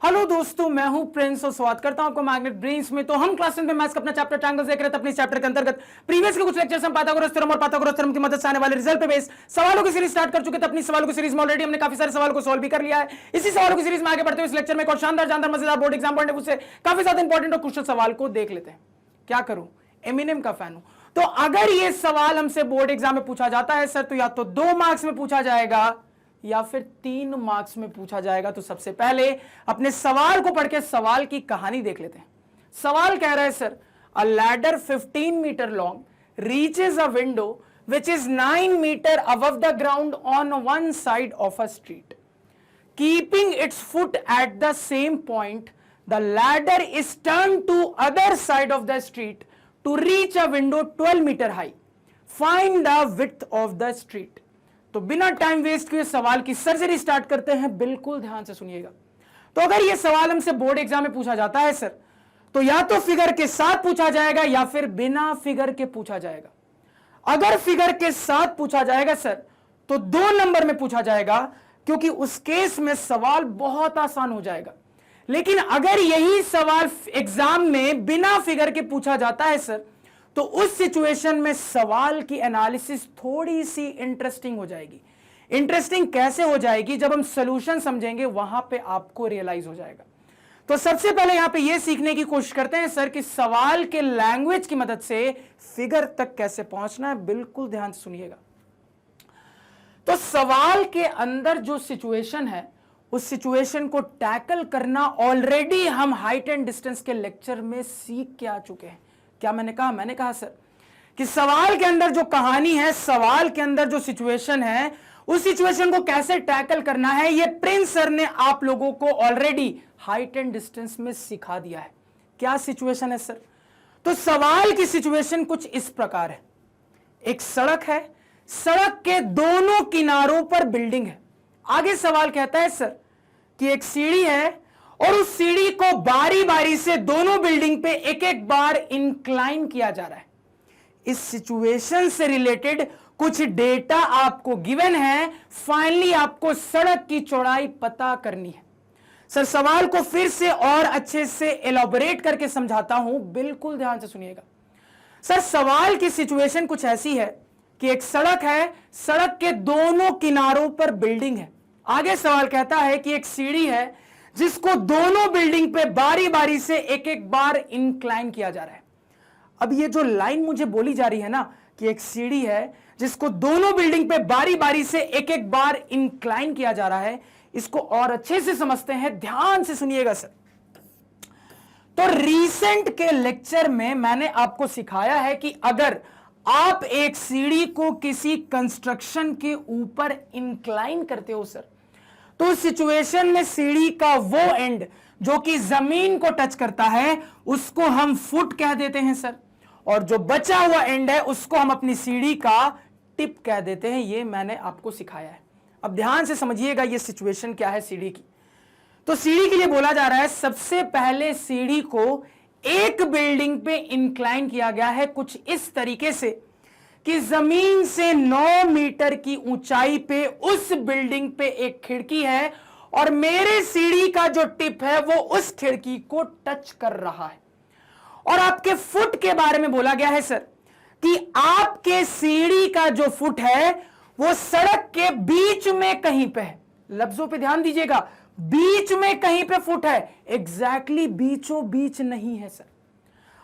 Hello दोस्तों, मैं हूं प्रिंस और स्वागत करता हूं आपको मैग्नेट ब्रेन्स में। तो हम क्लास 10 में मैथ्स का अपना चैप्टर ट्रायंगल्स देख रहे थे। अपने चैप्टर के अंतर्गत प्रीवियस के कुछ लेक्चर्स हम पाइथागोरस थ्योरम और पाइथागोरस थ्योरम की मदद से आने वाले रिजल्ट पे बेस सवालों की सीरीज स्टार्ट कर चुके थे। अपनी सवालों की सीरीज में ऑलरेडी हमने काफी सारे सवालों को सॉल्व भी कर लिया है। इसी सवालों की सीरीज में आगे बढ़ते हुए इस लेक्चर में एक और शानदार मजेदार बोर्ड एग्जाम पॉइंट से काफी ज्यादा इंपॉर्टेंट और क्रूशियल सवाल को देख लेते हैं। क्या करूं, एमिनेम का फैन हूं, तो अगर ये सवाल हमसे बोर्ड एग्जाम में पूछा जाता है सर, तो या तो 2 मार्क्स में पूछा जाएगा या फिर 3 मार्क्स में पूछा जाएगा। तो सबसे पहले अपने सवाल को पढ़ के सवाल की कहानी देख लेते हैं। सवाल कह रहा है sir, a ladder 15 metre long reaches a window which is 9 metre above the ground on one side of a street, keeping its foot at the same point the ladder is turn to other side of the street to reach a window 12 metre high, find the width of the street. तो बिना time waste किए सवाल की surgery start करते हैं। बिल्कुल ध्यान से सुनिएगा। तो अगर यह सवाल हमसे बोर्ड एग्जाम में पूछा जाता है सर, तो या तो फिगर के साथ पूछा जाएगा या फिर बिना फिगर के पूछा जाएगा। अगर फिगर के साथ पूछा जाएगा सर, तो 2 नंबर में पूछा जाएगा, क्योंकि उस केस में सवाल बहुत आसान हो जाएगा। लेकिन अगर यही सवाल एग्जाम में बिना फिगर के पूछा जाता है सर, तो उस सिचुएशन में सवाल की एनालिसिस थोड़ी सी इंटरेस्टिंग हो जाएगी। इंटरेस्टिंग कैसे हो जाएगी? जब हम सॉल्यूशन समझेंगे वहां पे आपको रियलाइज हो जाएगा। तो सबसे पहले यहां पे ये सीखने की कोशिश करते हैं सर कि सवाल के लैंग्वेज की मदद से फिगर तक कैसे पहुंचना है। बिल्कुल ध्यान से सुनिएगा। तो सवाल के अंदर जो सिचुएशन है, उस सिचुएशन को टैकल करना ऑलरेडी हम हाइट एंड डिस्टेंस के लेक्चर में सीख के आ चुके हैं। क्या मैंने कहा? मैंने कहा सर कि सवाल के अंदर जो कहानी है, सवाल के अंदर जो सिचुएशन है, उस सिचुएशन को कैसे टैकल करना है, ये प्रिंस सर ने आप लोगों को ऑलरेडी हाइट एंड डिस्टेंस में सिखा दिया है। क्या सिचुएशन है सर? तो सवाल की सिचुएशन कुछ इस प्रकार है। एक सड़क है, सड़क के दोनों किनारों पर बिल्डिंग है। आगे सवाल कहता है सर कि एक सीढ़ी है और उस सीढ़ी को बारी बारी से दोनों बिल्डिंग पे एक एक बार इंक्लाइन किया जा रहा है। इस सिचुएशन से रिलेटेड कुछ डेटा आपको गिवन है। फाइनली आपको सड़क की चौड़ाई पता करनी है। सर सवाल को फिर से और अच्छे से एलॉबरेट करके समझाता हूं, बिल्कुल ध्यान से सुनिएगा। सर सवाल की सिचुएशन कुछ ऐसी है कि एक सड़क है, सड़क के दोनों किनारों पर बिल्डिंग है। आगे सवाल कहता है कि एक सीढ़ी है जिसको दोनों बिल्डिंग पे बारी बारी से एक एक बार इंक्लाइन किया जा रहा है। अब ये जो लाइन मुझे बोली जा रही है ना कि एक सीढ़ी है जिसको दोनों बिल्डिंग पे बारी बारी से एक एक बार इंक्लाइन किया जा रहा है, इसको और अच्छे से समझते हैं। ध्यान से सुनिएगा सर। तो रीसेंट के लेक्चर में मैंने आपको सिखाया है कि अगर आप एक सीढ़ी को किसी कंस्ट्रक्शन के ऊपर इंक्लाइन करते हो सर, तो उस सिचुएशन में सीढ़ी का वो एंड जो कि जमीन को टच करता है उसको हम फुट कह देते हैं सर, और जो बचा हुआ एंड है उसको हम अपनी सीढ़ी का टिप कह देते हैं। ये मैंने आपको सिखाया है। अब ध्यान से समझिएगा ये सिचुएशन क्या है सीढ़ी की। तो सीढ़ी के लिए बोला जा रहा है सबसे पहले सीढ़ी को एक बिल्डिंग पे इंक्लाइन किया गया है कुछ इस तरीके से कि जमीन से 9 मीटर की ऊंचाई पे उस बिल्डिंग पे एक खिड़की है और मेरे सीढ़ी का जो टिप है वो उस खिड़की को टच कर रहा है। और आपके फुट के बारे में बोला गया है सर कि आपके सीढ़ी का जो फुट है वो सड़क के बीच में कहीं पे है। लफ्जों पे ध्यान दीजिएगा, बीच में कहीं पे फुट है, एग्जैक्टली बीचों बीच नहीं है सर।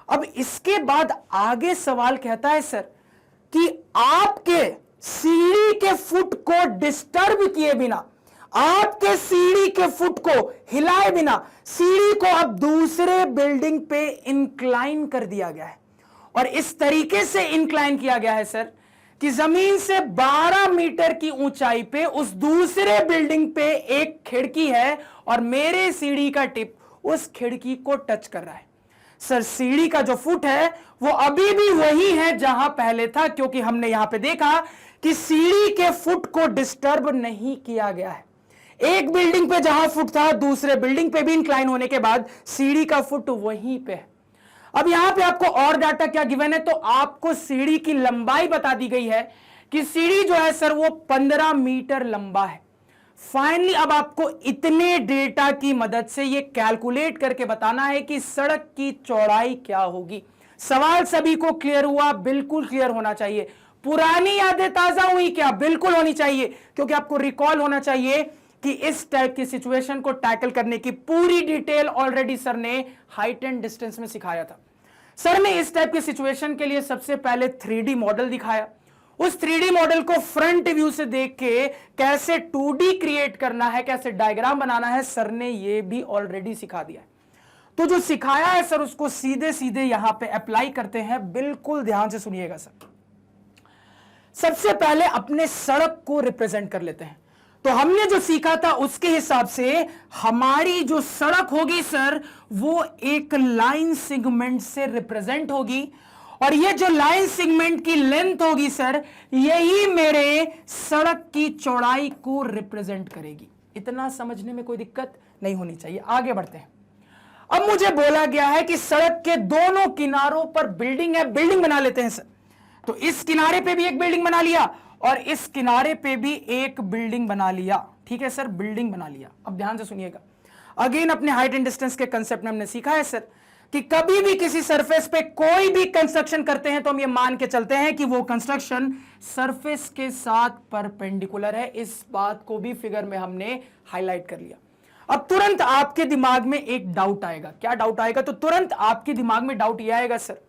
अब इसके बाद आगे सवाल कहता है सर कि आपके सीढ़ी के फुट को डिस्टर्ब किए बिना, आपके सीढ़ी के फुट को हिलाए बिना सीढ़ी को अब दूसरे बिल्डिंग पे इंक्लाइन कर दिया गया है। और इस तरीके से इंक्लाइन किया गया है सर कि जमीन से 12 मीटर की ऊंचाई पे उस दूसरे बिल्डिंग पे एक खिड़की है और मेरे सीढ़ी का टिप उस खिड़की को टच कर रहा है। सर सीढ़ी का जो फुट है वो अभी भी वही है जहां पहले था, क्योंकि हमने यहां पे देखा कि सीढ़ी के फुट को डिस्टर्ब नहीं किया गया है। एक बिल्डिंग पे जहां फुट था दूसरे बिल्डिंग पे भी इंक्लाइन होने के बाद सीढ़ी का फुट वहीं पे है। अब यहां पे आपको और डाटा क्या गिवन है, तो आपको सीढ़ी की लंबाई बता दी गई है कि सीढ़ी जो है सर वो 15 मीटर लंबा है। फाइनली अब आपको इतने डेटा की मदद से यह कैलकुलेट करके बताना है कि सड़क की चौड़ाई क्या होगी। सवाल सभी को क्लियर हुआ? बिल्कुल क्लियर होना चाहिए। पुरानी यादें ताजा हुई क्या? बिल्कुल होनी चाहिए, क्योंकि आपको रिकॉल होना चाहिए कि इस टाइप की सिचुएशन को टैकल करने की पूरी डिटेल ऑलरेडी सर ने हाइट एंड डिस्टेंस में सिखाया था। सर ने इस टाइप की सिचुएशन के लिए सबसे पहले 3D मॉडल दिखाया। उस 3D मॉडल को फ्रंट व्यू से देख के कैसे 2D क्रिएट करना है, कैसे डायग्राम बनाना है, सर ने यह भी ऑलरेडी सिखा दिया है। तो जो सिखाया है सर उसको सीधे सीधे यहां पे अप्लाई करते हैं। बिल्कुल ध्यान से सुनिएगा सर। सबसे पहले अपने सड़क को रिप्रेजेंट कर लेते हैं। तो हमने जो सीखा था उसके हिसाब से हमारी जो सड़क होगी सर वो एक लाइन सेगमेंट से रिप्रेजेंट होगी, और ये जो लाइन सेगमेंट की लेंथ होगी सर यही मेरे सड़क की चौड़ाई को रिप्रेजेंट करेगी। इतना समझने में कोई दिक्कत नहीं होनी चाहिए। आगे बढ़ते हैं। अब मुझे बोला गया है कि सड़क के दोनों किनारों पर बिल्डिंग है, बिल्डिंग बना लेते हैं सर। तो इस किनारे पे भी एक बिल्डिंग बना लिया और इस किनारे पे भी एक बिल्डिंग बना लिया। ठीक है सर, बिल्डिंग बना लिया। अब ध्यान से सुनिएगा। अगेन अपने हाइट एंड डिस्टेंस के कंसेप्ट में हमने सीखा है सर कि कभी भी किसी सरफेस पे कोई भी कंस्ट्रक्शन करते हैं तो हम ये मान के चलते हैं कि वो कंस्ट्रक्शन सरफेस के साथ परपेंडिकुलर है। इस बात को भी फिगर में हमने हाईलाइट कर लिया। अब तुरंत आपके दिमाग में एक डाउट आएगा। क्या डाउट आएगा? तो तुरंत आपके दिमाग में डाउट यह आएगा सर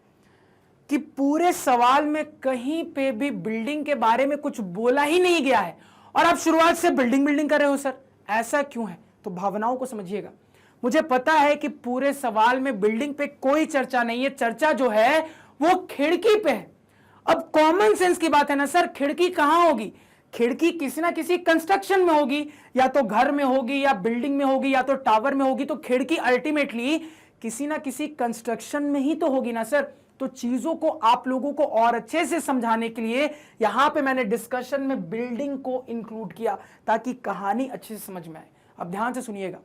कि पूरे सवाल में कहीं पे भी बिल्डिंग के बारे में कुछ बोला ही नहीं गया है और आप शुरुआत से बिल्डिंग बिल्डिंग कर रहे हो सर, ऐसा क्यों है? तो भावनाओं को समझिएगा। मुझे पता है कि पूरे सवाल में बिल्डिंग पे कोई चर्चा नहीं है, चर्चा जो है वो खिड़की पे है। अब कॉमन सेंस की बात है ना सर, खिड़की कहां होगी? खिड़की किसी ना किसी कंस्ट्रक्शन में होगी, या तो घर में होगी या बिल्डिंग में होगी या तो टावर में होगी। तो खिड़की अल्टीमेटली किसी ना किसी कंस्ट्रक्शन में ही तो होगी ना सर। तो चीजों को आप लोगों को और अच्छे से समझाने के लिए यहां पे मैंने डिस्कशन में बिल्डिंग को इंक्लूड किया ताकि कहानी अच्छे से समझ में आए। अब ध्यान से सुनिएगा।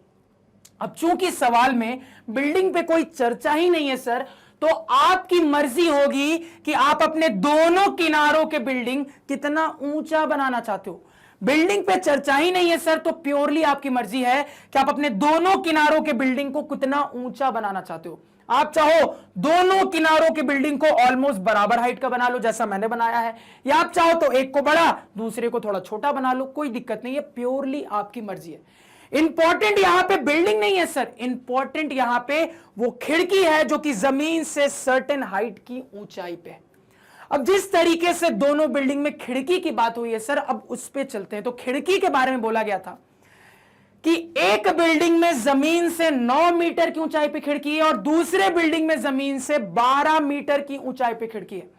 अब चूंकि सवाल में बिल्डिंग पे कोई चर्चा ही नहीं है सर, तो आपकी मर्जी होगी कि आप अपने दोनों किनारों के बिल्डिंग कितना ऊंचा बनाना चाहते हो। बिल्डिंग पे चर्चा ही नहीं है सर, तो प्योरली आपकी मर्जी है कि आप अपने दोनों किनारों के बिल्डिंग को कितना ऊंचा बनाना चाहते हो। आप चाहो दोनों किनारों की बिल्डिंग को ऑलमोस्ट बराबर हाइट का बना लो जैसा मैंने बनाया है, या आप चाहो तो एक को बड़ा दूसरे को थोड़ा छोटा बना लो, कोई दिक्कत नहीं है, प्योरली आपकी मर्जी है। इंपॉर्टेंट यहां पे बिल्डिंग नहीं है सर, इंपॉर्टेंट यहां पे वो खिड़की है जो कि जमीन से सर्टेन हाइट की ऊंचाई पे है। अब जिस तरीके से दोनों बिल्डिंग में खिड़की की बात हुई है सर, अब उस पे चलते हैं। तो खिड़की के बारे में बोला गया था कि एक बिल्डिंग में जमीन से 9 मीटर की ऊंचाई पे खिड़की है और दूसरे बिल्डिंग में जमीन से 12 मीटर की ऊंचाई पे खिड़की है।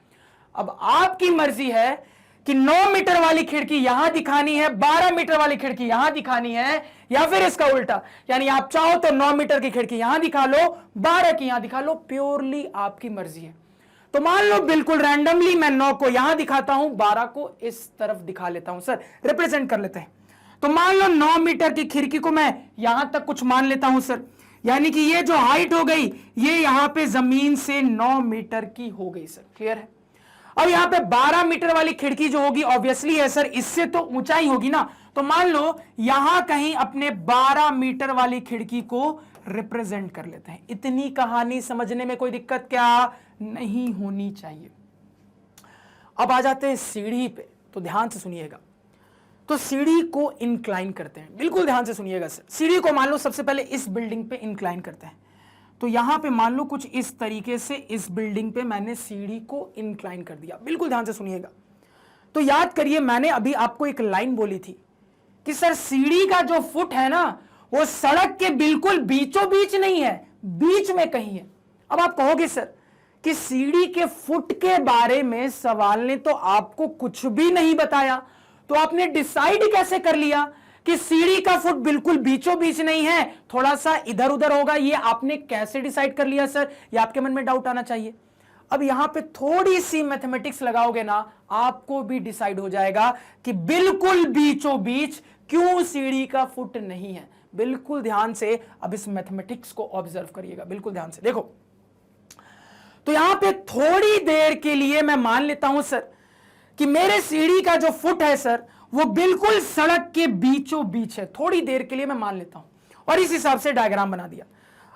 अब आपकी मर्जी है कि 9 मीटर वाली खिड़की यहां दिखानी है, 12 मीटर वाली खिड़की यहां दिखानी है, या फिर इसका उल्टा, यानी आप चाहो तो 9 मीटर की खिड़की यहां दिखा लो, 12 की यहां दिखा लो, प्योरली आपकी मर्जी है। तो मान लो बिल्कुल रैंडमली मैं 9 को यहां दिखाता हूं, 12 को इस तरफ दिखा लेता हूं सर, रिप्रेजेंट कर लेते हैं। तो मान लो 9 मीटर की खिड़की को मैं यहां तक कुछ मान लेता हूं सर, यानी कि ये जो हाइट हो गई ये यहां पे जमीन से 9 मीटर की हो गई सर, क्लियर है। अब यहां पे 12 मीटर वाली खिड़की जो होगी ऑब्वियसली है सर, इससे तो ऊंचाई होगी ना, तो मान लो यहां कहीं अपने 12 मीटर वाली खिड़की को रिप्रेजेंट कर लेते हैं। इतनी कहानी समझने में कोई दिक्कत क्या नहीं होनी चाहिए। अब आ जाते हैं सीढ़ी पे, तो ध्यान से सुनिएगा। तो सीढ़ी को इंक्लाइन करते हैं, बिल्कुल ध्यान से सुनिएगा सर। सीढ़ी को मान लो सबसे पहले इस बिल्डिंग पे इंक्लाइन करते हैं, तो यहां पे मान लो कुछ इस तरीके से इस बिल्डिंग पे मैंने सीढ़ी को इंक्लाइन कर दिया, बिल्कुल ध्यान से सुनिएगा। तो याद करिए मैंने अभी आपको एक लाइन बोली थी कि सर सीढ़ी का जो फुट है ना वो सड़क के बिल्कुल बीचों बीच नहीं है, बीच में कहीं है। अब आप कहोगे सर कि सीढ़ी के फुट के बारे में सवाल ने तो आपको कुछ भी नहीं बताया, तो आपने डिसाइड कैसे कर लिया कि सीढ़ी का फुट बिल्कुल बीचों बीच नहीं है, थोड़ा सा इधर उधर होगा? ये आपने कैसे डिसाइड कर लिया सर? ये आपके मन में डाउट आना चाहिए। अब यहां पे थोड़ी सी मैथमेटिक्स लगाओगे ना, आपको भी डिसाइड हो जाएगा कि बिल्कुल बीचों बीच क्यों सीढ़ी का फुट नहीं है। बिल्कुल ध्यान से अब इस मैथमेटिक्स को ऑब्जर्व करिएगा, बिल्कुल ध्यान से देखो। तो यहां पे थोड़ी देर के लिए मैं मान लेता हूं सर कि मेरे सीढ़ी का जो फुट है सर वो बिल्कुल सड़क के बीचों बीच है, थोड़ी देर के लिए मैं मान लेता हूं, और इस हिसाब से डायग्राम बना दिया।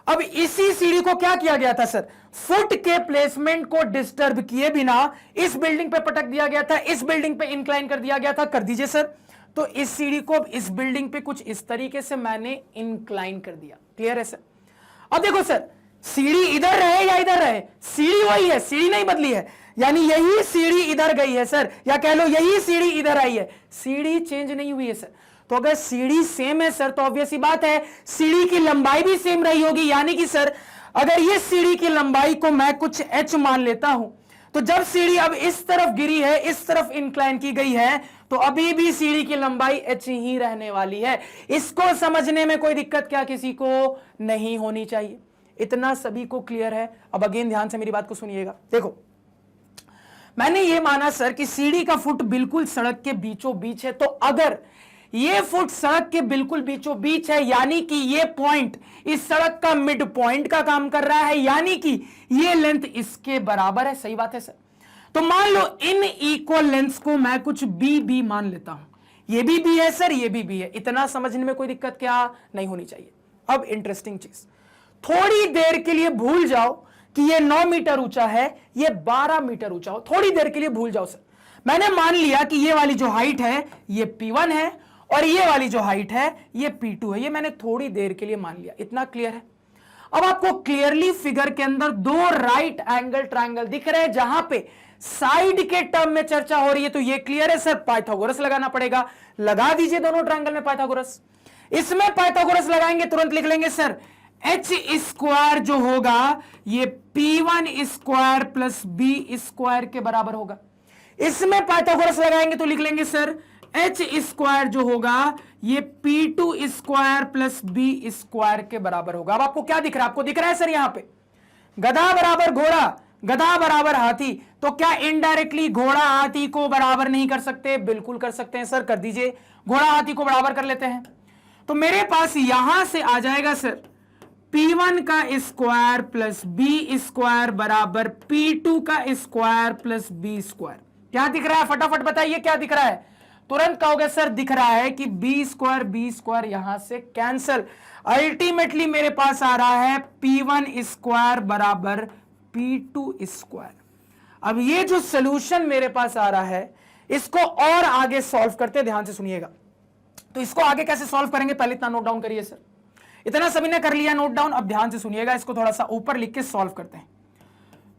अब इसी सीढ़ी को क्या किया गया था सर, फुट के प्लेसमेंट को डिस्टर्ब किए बिना इस बिल्डिंग पे पटक दिया गया था, इस बिल्डिंग पे इंक्लाइन कर दिया गया था। कर दीजिए सर। तो इस सीढ़ी को अब इस बिल्डिंग पे कुछ इस तरीके से मैंने इंक्लाइन कर दिया। क्लियर है सर? अब देखो सर, सीढ़ी इधर रहे या इधर रहे, सीढ़ी वही है, सीढ़ी नहीं बदली है। यानी यही सीढ़ी इधर गई है सर, या कह लो यही सीढ़ी इधर आई है, सीढ़ी चेंज नहीं हुई है सर। तो अगर सीढ़ी सेम है सर, तो ऑब्वियस ही बात है सीढ़ी की लंबाई भी सेम रही होगी। यानी कि सर अगर ये सीढ़ी की लंबाई को मैं कुछ h मान लेता हूं, तो जब सीढ़ी अब इस तरफ गिरी है, इस तरफ इंक्लाइन की गई है, तो अभी भी सीढ़ी की लंबाई h ही रहने वाली है। इसको समझने में कोई दिक्कत क्या किसी को नहीं होनी चाहिए। इतना सभी को क्लियर है? अब अगेन ध्यान से मेरी बात को सुनिएगा। देखो, मैंने ये माना सर कि सीढ़ी का फुट बिल्कुल सड़क के बीचों बीच है, तो अगर ये फुट सड़क के बिल्कुल बीचों बीच है, यानी कि ये पॉइंट इस सड़क का मिड पॉइंट का काम कर रहा है, यानी कि ये लेंथ इसके बराबर है। सही बात है सर? तो मान लो इन इक्वल लेंथ्स को मैं कुछ बी मान लेता हूं, ये भी बी है सर, ये भी बी है। इतना समझने में कोई दिक्कत क्या नहीं होनी चाहिए। अब इंटरेस्टिंग चीज, थोड़ी देर के लिए भूल जाओ कि ये 9 मीटर ऊंचा है, ये 12 मीटर ऊंचा हो, थोड़ी देर के लिए भूल जाओ सर। मैंने मान लिया कि ये वाली जो हाइट है ये P1 है, और ये वाली जो हाइट है ये P2 है। ये मैंने थोड़ी देर के लिए मान लिया। इतना क्लियर है? अब आपको क्लियरली फिगर के अंदर 2 राइट एंगल ट्रायंगल दिख रहे हैं, जहां पे साइड के टर्म में चर्चा हो रही है। तो ये क्लियर है सर, पाइथागोरस लगाना पड़ेगा। लगा दीजिए दोनों ट्रायंगल में पाइथागोरस। इसमें पाइथागोरस लगाएंगे, तुरंत लिख लेंगे सर एच स्क्वायर जो होगा ये P1 square plus B square के बराबर होगा। इसमें पाइथागोरस लगाएंगे तो लिख लेंगे सर एच स्क्वायर जो होगा ये P2 square plus B square के बराबर होगा। अब आपको क्या दिख रहा है? आपको दिख रहा है सर यहां पे गधा बराबर घोड़ा, गधा बराबर हाथी। तो क्या इनडायरेक्टली घोड़ा हाथी को बराबर नहीं कर सकते? बिल्कुल कर सकते हैं सर। कर दीजिए, घोड़ा हाथी को बराबर कर लेते हैं। तो मेरे पास यहां से आ जाएगा सर P1 का स्क्वायर प्लस बी स्क्वायर बराबर P2 का स्क्वायर प्लस बी स्क्वायर। क्या दिख रहा है? फटाफट बताइए क्या दिख रहा है? तुरंत कहोगे सर दिख रहा है कि बी स्क्वायर यहां से कैंसल। अल्टीमेटली मेरे पास आ रहा है P1 स्क्वायर बराबर P2 स्क्वायर। अब ये जो सोल्यूशन मेरे पास आ रहा है, इसको और आगे सॉल्व करते, ध्यान से सुनिएगा। तो इसको आगे कैसे सॉल्व करेंगे, पहले इतना नोट डाउन करिए सर। इतना सभी ने कर लिया नोट डाउन? अब ध्यान से सुनिएगा, इसको थोड़ा सा ऊपर लिख के सॉल्व करते हैं।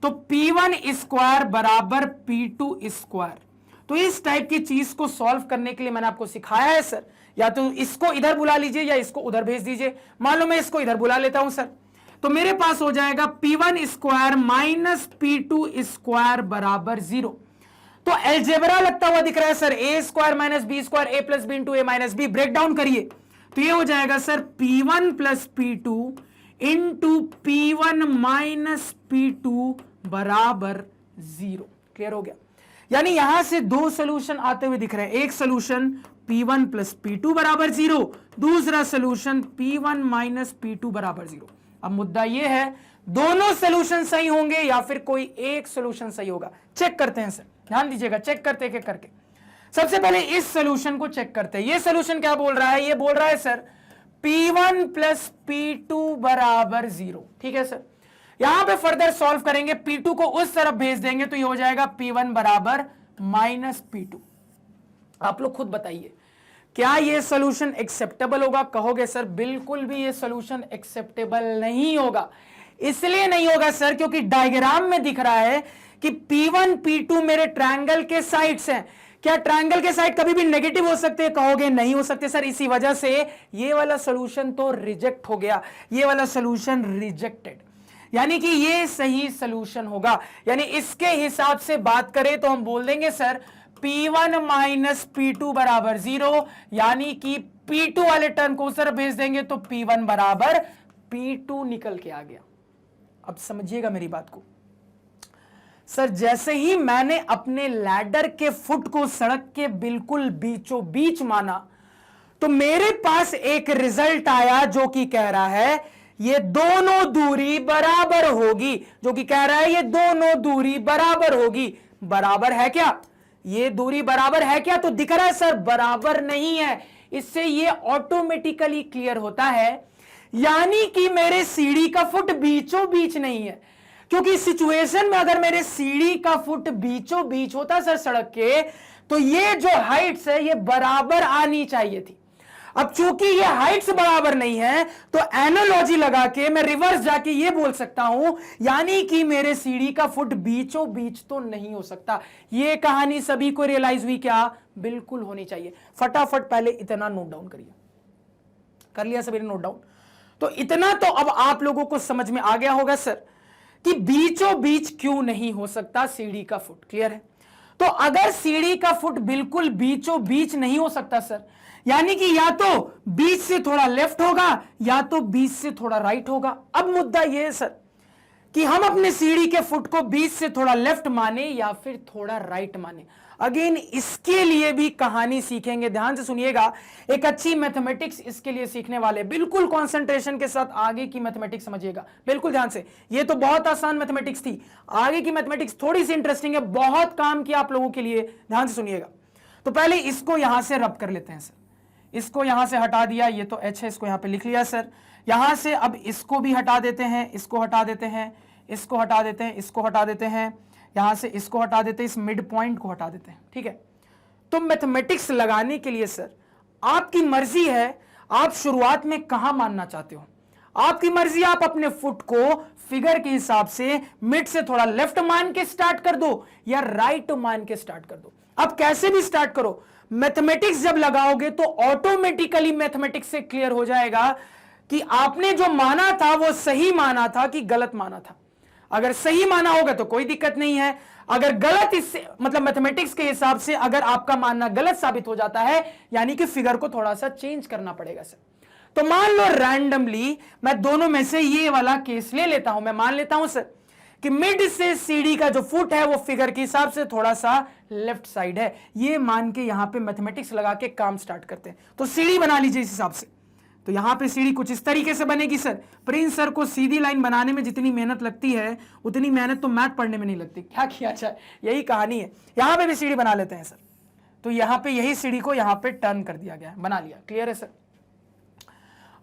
तो P1 स्क्वायर बराबर P2 स्क्वायर। तो इस टाइप की चीज को सॉल्व करने के लिए मैंने आपको सिखाया है सर, या तो इसको इधर बुला लीजिए या इसको उधर भेज दीजिए। मान लो मैं इसको इधर बुला लेता हूं सर, तो मेरे पास हो जाएगा P1 square minus P2 square बराबर 0। तो एलजेब्रा लगता हुआ दिख रहा है sir, A square minus B square, A plus B into A minus B. Break down करिए तो ये हो जाएगा sir P1 plus P2 into P1 minus P2 बराबर 0। क्लियर हो गया? यानी यहां से 2 सोल्यूशन आते हुए दिख रहे हैं। एक सोल्यूशन P1 प्लस P2 बराबर 0, दूसरा सोल्यूशन P1 माइनस P2 बराबर 0। अब मुद्दा यह है दोनों सोल्यूशन सही होंगे या फिर कोई एक सोल्यूशन सही होगा। चेक करते हैं सर, ध्यान दीजिएगा, चेक करते हैं करके। सबसे पहले इस सोल्यूशन को चेक करते हैं। ये सोल्यूशन क्या बोल रहा है? ये बोल रहा है सर P1 प्लस P2 बराबर 0। ठीक है सर, यहां पे फर्दर सॉल्व करेंगे, P2 को उस तरफ भेज देंगे तो ये हो जाएगा P1 बराबर माइनस P2। आप लोग खुद बताइए क्या ये सोल्यूशन एक्सेप्टेबल होगा? कहोगे सर बिल्कुल भी ये सोल्यूशन एक्सेप्टेबल नहीं होगा। इसलिए नहीं होगा सर क्योंकि डायग्राम में दिख रहा है कि P1 P2 मेरे ट्रायंगल के साइड्स हैं। क्या ट्रायंगल के साइड कभी भी नेगेटिव हो सकते हैं? कहोगे नहीं हो सकते सर। इसी वजह से ये वाला सोल्यूशन तो रिजेक्ट हो गया, ये वाला सोल्यूशन रिजेक्टेड, यानी कि ये सही सोल्यूशन होगा। यानी इसके हिसाब से बात करें तो हम बोल देंगे सर P1 माइनस P2 बराबर 0, यानी कि P2 वाले टर्म को उस तरफ भेज देंगे तो P1 बराबर P2 निकल के आ गया। अब समझिएगा मेरी बात को सर, जैसे ही मैंने अपने लैडर के फुट को सड़क के बिल्कुल बीचों बीच माना तो मेरे पास एक रिजल्ट आया जो कि कह रहा है ये दोनों दूरी बराबर होगी। जो कि कह रहा है ये दोनों दूरी बराबर होगी। बराबर है क्या? ये दूरी बराबर है क्या? तो दिख रहा है सर बराबर नहीं है। इससे ये ऑटोमेटिकली क्लियर होता है, यानी कि मेरे सीढ़ी का फुट बीचों बीच नहीं है, क्योंकि इस सिचुएशन में अगर मेरे सीढ़ी का फुट बीचों बीच होता सर सड़क के, तो ये जो हाइट्स है ये बराबर आनी चाहिए थी। अब चूंकि ये हाइट्स बराबर नहीं है, तो एनालॉजी लगा के मैं रिवर्स जाके ये बोल सकता हूं, यानी कि मेरे सीढ़ी का फुट बीचों बीच तो नहीं हो सकता। ये कहानी सभी को रियलाइज हुई क्या? बिल्कुल होनी चाहिए। फटाफट पहले इतना नोट डाउन करिए। कर लिया सभी ने नोट डाउन? तो इतना तो अब आप लोगों को समझ में आ गया होगा सर कि बीचों बीच क्यों नहीं हो सकता सीढ़ी का फुट। क्लियर है? तो अगर सीढ़ी का फुट बिल्कुल बीचों बीच नहीं हो सकता सर, यानी कि या तो बीच से थोड़ा लेफ्ट होगा या तो बीच से थोड़ा राइट होगा। अब मुद्दा यह है सर कि हम अपने सीढ़ी के फुट को बीच से थोड़ा लेफ्ट माने या फिर थोड़ा राइट माने। अगेन इसके लिए भी कहानी सीखेंगे, ध्यान से सुनिएगा। एक अच्छी मैथमेटिक्स इसके लिए सीखने वाले, बिल्कुल कंसंट्रेशन के साथ आगे की मैथमेटिक्स समझिएगा, बिल्कुल ध्यान से। ये तो बहुत आसान मैथमेटिक्स थी, आगे की मैथमेटिक्स थोड़ी सी इंटरेस्टिंग है, बहुत काम की आप लोगों के लिए, ध्यान से सुनिएगा। तो पहले इसको यहां से रब कर लेते हैं सर। इसको यहां से हटा दिया, ये तो h है, इसको यहां पे लिख लिया सर। यहां से अब इसको भी हटा देते हैं, इसको हटा देते हैं, इसको हटा देते हैं, इसको हटा देते हैं, यहां से इसको हटा देते हैं, इस मिड पॉइंट को हटा देते हैं। ठीक है? तो मैथमेटिक्स लगाने के लिए सर आपकी मर्जी है, आप शुरुआत में कहां मानना चाहते हो, आपकी मर्जी। आप अपने फुट को फिगर के हिसाब से मिड से थोड़ा लेफ्ट मान के स्टार्ट कर दो या राइट मान के स्टार्ट कर दो। अब कैसे भी स्टार्ट करो, मैथमेटिक्स जब लगाओगे तो ऑटोमेटिकली मैथमेटिक्स से क्लियर हो जाएगा कि आपने जो माना था वो सही माना था कि गलत माना था। अगर सही माना होगा तो कोई दिक्कत नहीं है, अगर गलत, इससे मतलब मैथमेटिक्स के हिसाब से अगर आपका मानना गलत साबित हो जाता है, यानी कि फिगर को थोड़ा सा चेंज करना पड़ेगा सर। तो मान लो रैंडमली मैं दोनों में से ये वाला केस ले लेता हूं। मैं मान लेता हूं सर कि मिड से सीढ़ी का जो फुट है वो फिगर के हिसाब से थोड़ा सा लेफ्ट साइड है, ये मान के यहां पे मैथमेटिक्स लगा के काम स्टार्ट करते हैं। तो सीढ़ी बना लीजिए इस हिसाब से। तो यहां पे सीढ़ी कुछ इस तरीके से बनेगी सर। प्रिंस सर को सीधी लाइन बनाने में जितनी मेहनत लगती है उतनी मेहनत तो मैथ पढ़ने में नहीं लगती। क्या किया जाए, यही कहानी है। यहां पे भी सीढ़ी बना लेते हैं सर। तो यहां पे यही सीढ़ी को यहां पे टर्न कर दिया गया, बना लिया। क्लियर है सर?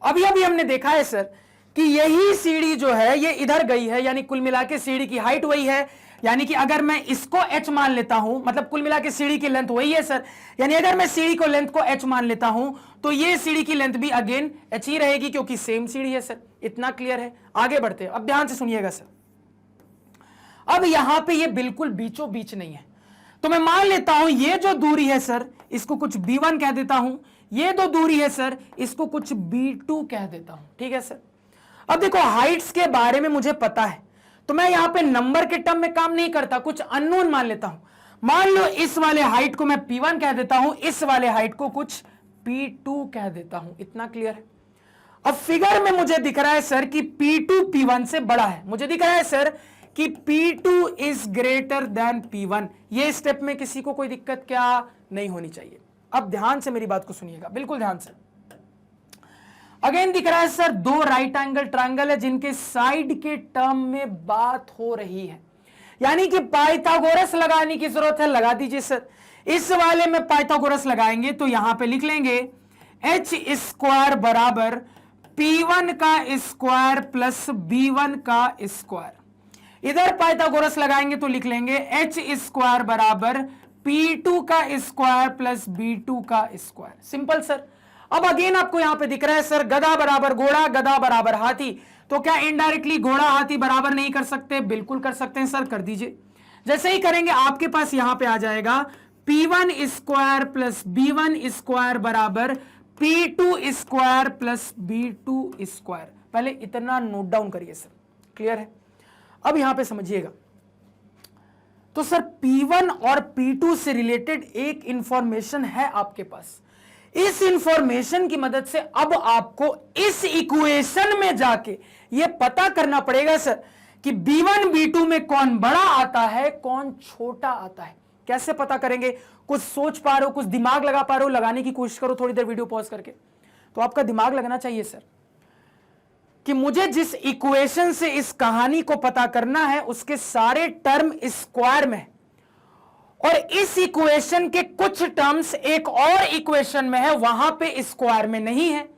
अभी हमने देखा है सर कि यही सीढ़ी जो है ये इधर गई है, यानी कुल मिला के सीढ़ी की हाइट वही है। यानी कि अगर मैं इसको h मान लेता हूं, मतलब कुल मिला के सीढ़ी की लेंथ वही है सर। यानी अगर मैं सीढ़ी को लेंथ को h मान लेता हूं तो ये सीढ़ी की लेंथ भी अगेन h ही रहेगी, क्योंकि सेम सीढ़ी है सर। इतना क्लियर है? आगे बढ़ते हैं, अब ध्यान से सुनिएगा सर। अब यहां पे ये बिल्कुल बीचों बीच नहीं है, तो मैं मान लेता हूं ये जो दूरी है सर इसको कुछ b1 कह देता हूं, ये जो दूरी है सर इसको कुछ b2 कह देता हूं। ठीक है सर? अब देखो हाइट्स के बारे में मुझे पता है, तो मैं यहां पे नंबर के टर्म में काम नहीं करता, कुछ अननोन मान लेता हूं। मान लो इस वाले हाइट को मैं p1 कह देता हूं, इस वाले हाइट को कुछ p2 कह देता हूं। इतना क्लियर है? अब फिगर में मुझे दिख रहा है सर कि p2 p1 से बड़ा है। मुझे दिख रहा है सर कि p2 is greater than p1। ये स्टेप में किसी को कोई दिक्कत क्या नहीं होनी चाहिए। अब ध्यान से मेरी बात को सुनिएगा, बिल्कुल ध्यान से। अगेन दिख रहा है सर दो राइट एंगल ट्रायंगल है जिनके साइड के टर्म में बात हो रही है, यानी कि पाइथागोरस लगाने की जरूरत है। लगा दीजिए सर। इस वाले में पाइथागोरस लगाएंगे तो यहां पे लिख लेंगे h स्क्वायर बराबर p1 का स्क्वायर प्लस b1 का स्क्वायर। इधर पाइथागोरस लगाएंगे तो लिख लेंगे h स्क्वायर बराबर p2 का स्क्वायर प्लस b2 का स्क्वायर। Simple sir. अब अगेन आपको यहां पे दिख रहा है सर गधा बराबर घोड़ा, गधा बराबर हाथी। तो क्या इनडायरेक्टली घोड़ा हाथी बराबर नहीं कर सकते? बिल्कुल कर सकते हैं सर, कर दीजिए। जैसे ही करेंगे आपके पास यहां पे आ जाएगा p1 square plus b1 square बराबर p2 square plus b2 square. पहले इतना नोट डाउन करिए सर। क्लियर है? अब यहां पे समझिएगा। तो सर p1 और p2 से रिलेटेड एक इंफॉर्मेशन है आपके पास। इस इंफॉर्मेशन की मदद से अब आपको इस इक्वेशन में जाके यह पता करना पड़ेगा सर कि b1 b2 में कौन बड़ा आता है कौन छोटा आता है। कैसे पता करेंगे? कुछ सोच पा रहे हो, कुछ दिमाग लगा पा रहे हो? लगाने की कोशिश करो थोड़ी देर वीडियो पॉज करके। तो आपका दिमाग लगना चाहिए सर कि मुझे जिस इक्वेशन से इस कहानी को पता करना है उसके सारे टर्म स्क्वायर में, और इस इक्वेशन के कुछ टर्म्स एक और इक्वेशन में है, वहां पे स्क्वायर में नहीं है।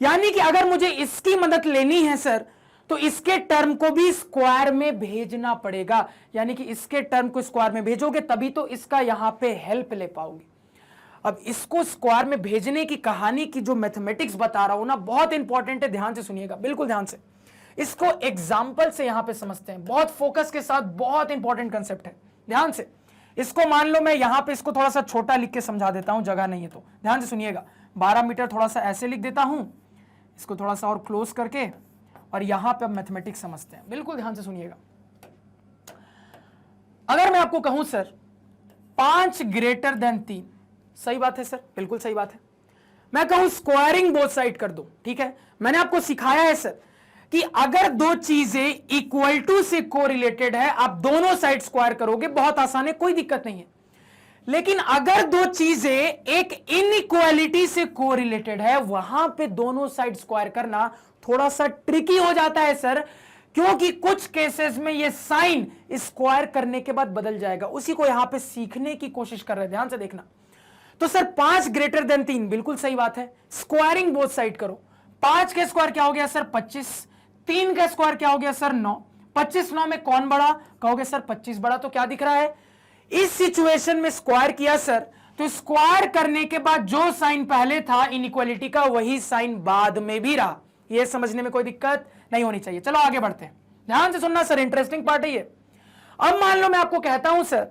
यानी कि अगर मुझे इसकी मदद लेनी है सर, तो इसके टर्म को भी स्क्वायर में भेजना पड़ेगा। यानी कि इसके टर्म को स्क्वायर में भेजोगे तभी तो इसका यहां पे हेल्प ले पाओगे। अब इसको स्क्वायर में भेजने की कहानी की जो मैथमेटिक्स बता रहा हूं ना, बहुत इंपॉर्टेंट है, ध्यान से सुनिएगा, बिल्कुल ध्यान से। इसको एग्जाम्पल से यहां पे समझते हैं, बहुत फोकस के साथ, बहुत इंपॉर्टेंट कंसेप्ट है, ध्यान से। इसको मान लो मैं यहां पे इसको थोड़ा सा छोटा लिख के समझा देता हूं, जगह नहीं है तो ध्यान से सुनिएगा। 12 मीटर थोड़ा सा ऐसे लिख देता हूं, इसको थोड़ा सा और क्लोज करके, और यहां पे अब मैथमेटिक्स समझते हैं, बिल्कुल ध्यान से सुनिएगा। अगर मैं आपको कहूं सर 5 ग्रेटर देन 3, सही बात है सर, बिल्कुल सही बात है। मैं कहूं स्क्वायरिंग बोथ साइड कर दो, ठीक है। मैंने आपको सिखाया है सर कि अगर दो चीजें इक्वल टू से कोरिलेटेड है, आप दोनों साइड स्क्वायर करोगे, बहुत आसान है, कोई दिक्कत नहीं है। लेकिन अगर दो चीजें एक इनइक्वालिटी से कोरिलेटेड है, वहां पे दोनों साइड स्क्वायर करना थोड़ा सा ट्रिकी हो जाता है सर, क्योंकि कुछ केसेस में ये साइन स्क्वायर करने के बाद बदल जाएगा। उसी को यहां पे सीखने की कोशिश कर रहे हैं, ध्यान से देखना। तो सर 5 ग्रेटर देन 3, बिल्कुल सही बात है, स्क्वायरिंग बोथ साइड करो। 5 का स्क्वायर क्या हो गया सर 25, 3 का स्क्वायर क्या हो गया सर 9, 25 9 में कौन बड़ा, कहोगे सर 25 बड़ा। तो क्या दिख रहा है, इस सिचुएशन में स्क्वायर किया सर, तो स्क्वायर करने के बाद जो साइन पहले था इनइक्वालिटी का, वही साइन बाद में भी रहा। ये समझने में कोई दिक्कत नहीं होनी चाहिए। चलो आगे बढ़ते हैं, ध्यान से सुनना सर, इंटरेस्टिंग पार्ट है ये। अब मान लो मैं आपको कहता हूं सर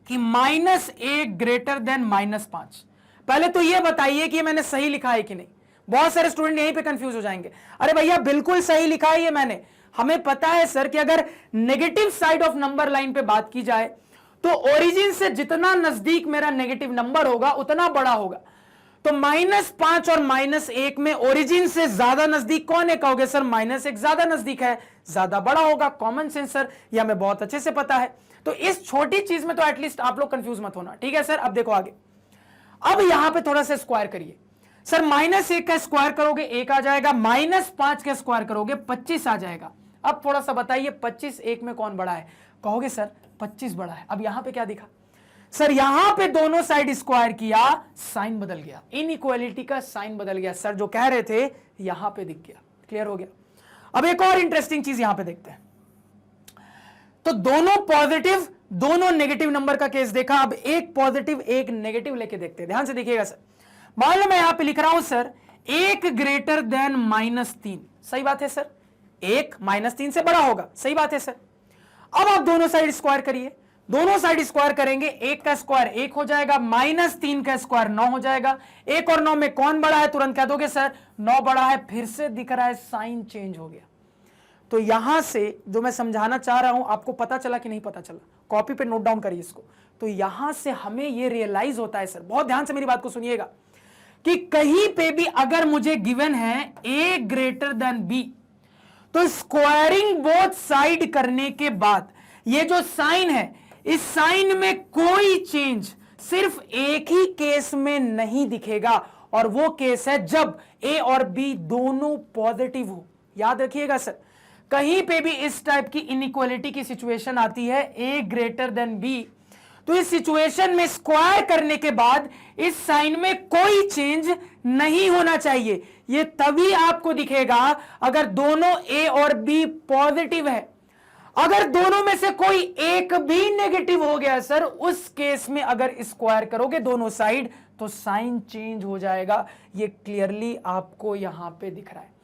कि -1 ग्रेटर देन -5। पहले तो ये बताइए कि मैंने सही लिखा है कि नहीं। बहुत सारे स्टूडेंट यहीं पे कंफ्यूज हो जाएंगे, अरे भैया बिल्कुल सही लिखा है ये मैंने। हमें पता है सर कि अगर negative side of number line पे बात की जाए तो ओरिजिन से जितना नजदीक मेरा नेगेटिव नंबर होगा उतना बड़ा होगा। तो -5 और -1 में ओरिजिन से ज्यादा नजदीक कौन है, कहोगे सर -1 ज्यादा नजदीक है, ज्यादा बड़ा होगा। कॉमन सेंस सर, ये हमें बहुत अच्छे से पता है। तो इस छोटी चीज में तो एटलीस्ट आप लोग कंफ्यूज मत होना, ठीक है सर। अब देखो आगे, अब यहां पे थोड़ा सा स्क्वायर करिए सर। -1 का स्क्वायर करोगे 1 आ जाएगा, -5 का स्क्वायर करोगे 25 आ जाएगा। अब थोड़ा सा बताइए 25 1 में कौन बड़ा है, कहोगे सर 25 बड़ा है। अब यहां पे क्या दिखा सर, यहां पे दोनों साइड स्क्वायर किया, साइन बदल गया, इनइक्वालिटी का साइन बदल गया सर। जो कह रहे थे यहां पे दिख गया, क्लियर हो गया। अब एक और इंटरेस्टिंग चीज यहां पे देखते हैं। तो दोनों पॉजिटिव दोनों नेगेटिव नंबर का केस देखा, अब एक पॉजिटिव एक नेगेटिव लेके देखते हैं, ध्यान से देखिएगा सर। मान लो मैं यहां पे लिख रहा हूं सर 1 ग्रेटर देन -3, सही बात है सर। 1 -3 से बड़ा होगा, सही बात है सर। अब आप दोनों साइड स्क्वायर करिए, दोनों साइड स्क्वायर करेंगे, 1 का स्क्वायर 1 हो जाएगा, -3 का स्क्वायर 9 हो जाएगा। 1 और 9 में कौन बड़ा है, तुरंत कह दोगे सर 9 बड़ा है। फिर से दिख रहा है साइन चेंज हो गया। तो यहां से जो मैं समझाना चाह रहा हूं, आपको पता चला कि नहीं पता चला, कॉपी पे नोट डाउन करिए इसको। तो यहां से हमें यह रियलाइज होता है सर, बहुत ध्यान से मेरी बात को सुनिएगा, कि कहीं पे भी अगर मुझे गिवन है a ग्रेटर देन b, तो स्क्वायरिंग बोथ साइड करने के बाद ये जो साइन है, इस साइन में कोई चेंज सिर्फ एक ही केस में नहीं दिखेगा, और वो केस है जब a और b दोनों पॉजिटिव हो। याद रखिएगा सर, कहीं पे भी इस टाइप की इनइक्वालिटी की सिचुएशन आती है a ग्रेटर देन b, तो इस सिचुएशन में स्क्वायर करने के बाद इस साइन में कोई चेंज नहीं होना चाहिए। ये तभी आपको दिखेगा अगर दोनों a और b पॉजिटिव है। अगर दोनों में से कोई एक भी नेगेटिव हो गया सर, उस केस में अगर स्क्वायर करोगे दोनों साइड तो साइन चेंज हो जाएगा। ये क्लियरली आपको यहां पे दिख रहा है।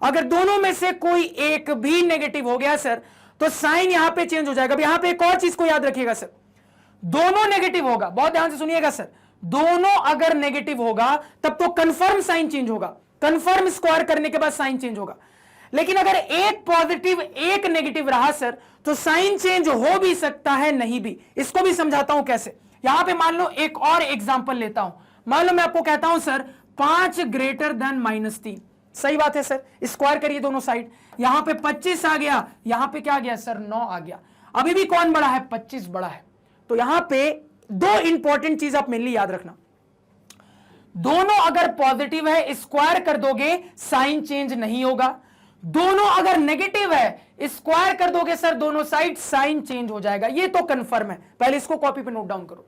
अगर दोनों में से कोई एक भी नेगेटिव हो गया सर, तो साइन यहां पे चेंज हो जाएगा। अब यहां पे एक और चीज को याद रखिएगा सर, दोनों नेगेटिव होगा, बहुत ध्यान से सुनिएगा सर, दोनों अगर नेगेटिव होगा तब तो कंफर्म साइन चेंज होगा, कंफर्म स्क्वायर करने के बाद साइन चेंज होगा। लेकिन अगर एक पॉजिटिव एक नेगेटिव रहा सर, तो साइन चेंज हो भी सकता है, नहीं भी। इसको भी समझाता हूं कैसे। यहां पे मान लो एक और एग्जांपल लेता हूं। मान लो मैं आपको कहता हूं सर 5 ग्रेटर देन -3, सही बात है सर। स्क्वायर करिए दोनों साइड, यहां पे 25 आ गया, यहां पे क्या आ गया सर 9 आ गया। अभी भी कौन बड़ा है, 25 बड़ा है। तो यहां पे दो इंपॉर्टेंट चीज आप मेनली याद रखना, दोनों अगर पॉजिटिव है स्क्वायर कर दोगे साइन चेंज नहीं होगा, दोनों अगर नेगेटिव है स्क्वायर कर दोगे सर दोनों साइड, साइन चेंज हो जाएगा, ये तो कंफर्म है। पहले इसको कॉपी पे नोट डाउन करो।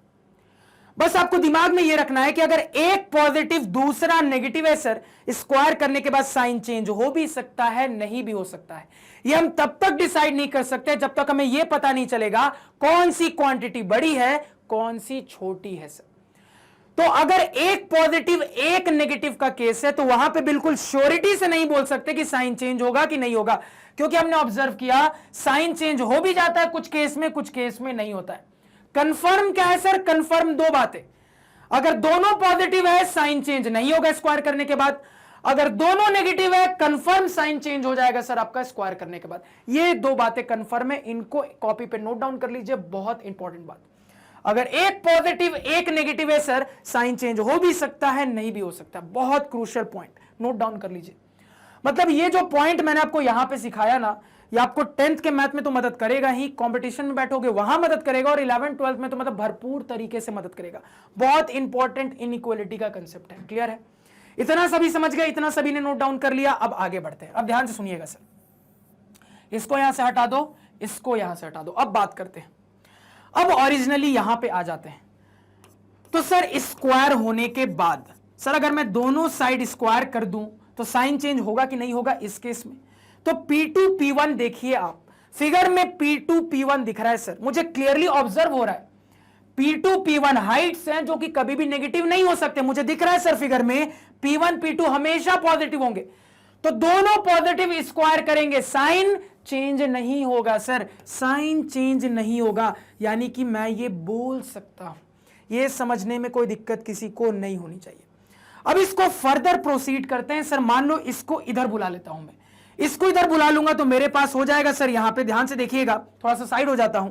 बस आपको दिमाग में ये रखना है कि अगर एक पॉजिटिव दूसरा नेगेटिव है सर, स्क्वायर करने के बाद साइन चेंज हो भी सकता है, नहीं भी हो सकता है। ये हम तब तक डिसाइड नहीं कर सकते जब तक हमें यह पता नहीं चलेगा कौन सी क्वांटिटी बड़ी है कौन सी छोटी है सर। तो अगर एक पॉजिटिव एक नेगेटिव का केस है तो वहां पे बिल्कुल श्योरिटी से नहीं बोल सकते कि साइन चेंज होगा कि नहीं होगा, क्योंकि हमने ऑब्जर्व किया साइन चेंज हो भी जाता है कुछ केस में नहीं होता है। कंफर्म क्या है सर? कंफर्म दो बातें, अगर दोनों पॉजिटिव है साइन चेंज नहीं होगा स्क्वायर करने के बाद, अगर दोनों नेगेटिव है कंफर्म साइन चेंज हो जाएगा सर आपका स्क्वायर करने के बाद। ये दो बातें कंफर्म है, इनको कॉपी पे नोट डाउन कर लीजिए, बहुत इंपॉर्टेंट बात। अगर एक पॉजिटिव एक नेगेटिव है सर, साइन चेंज हो भी सकता है नहीं भी हो सकता, बहुत क्रूशियल पॉइंट, नोट डाउन कर लीजिए। मतलब ये जो पॉइंट मैंने आपको यहां पे सिखाया ना, ये आपको 10th के मैथ में तो मदद करेगा ही, कंपटीशन में बैठोगे वहां मदद करेगा, और 11th 12th में तो मतलब भरपूर तरीके से मदद करेगा। बहुत इंपॉर्टेंट इनइक्वालिटी का कंसेप्ट है। क्लियर है? इतना सभी समझ गए, इतना सभी ने नोट डाउन कर लिया। अब आगे बढ़ते हैं। अब ध्यान से सुनिएगा सर, इसको यहां से हटा दो, इसको यहां से हटा दो। अब बात करते हैं, अब ओरिजिनली यहां पे आ जाते हैं। तो सर स्क्वायर होने के बाद सर अगर मैं दोनों साइड स्क्वायर कर दूं तो साइन चेंज होगा कि नहीं होगा इस केस में? तो P2 P1 देखिए आप फिगर में, P2 P1 दिख रहा है सर, मुझे क्लियरली ऑब्जर्व हो रहा है। P2 P1 हाइट्स हैं जो कि कभी भी नेगेटिव नहीं हो सकते, मुझे दिख रहा है सर फिगर में P1 P2 हमेशा पॉजिटिव होंगे। तो दोनों पॉजिटिव स्क्वायर करेंगे, साइन चेंज नहीं होगा सर, साइन चेंज नहीं होगा। यानी कि मैं ये बोल सकता हूं, ये समझने में कोई दिक्कत किसी को नहीं होनी चाहिए। अब इसको फर्दर प्रोसीड करते हैं सर। मान लो इसको इधर बुला लेता हूं मैं, इसको इधर बुला लूंगा तो मेरे पास हो जाएगा सर, यहां पे ध्यान से देखिएगा, थोड़ा सा साइड हो जाता हूं,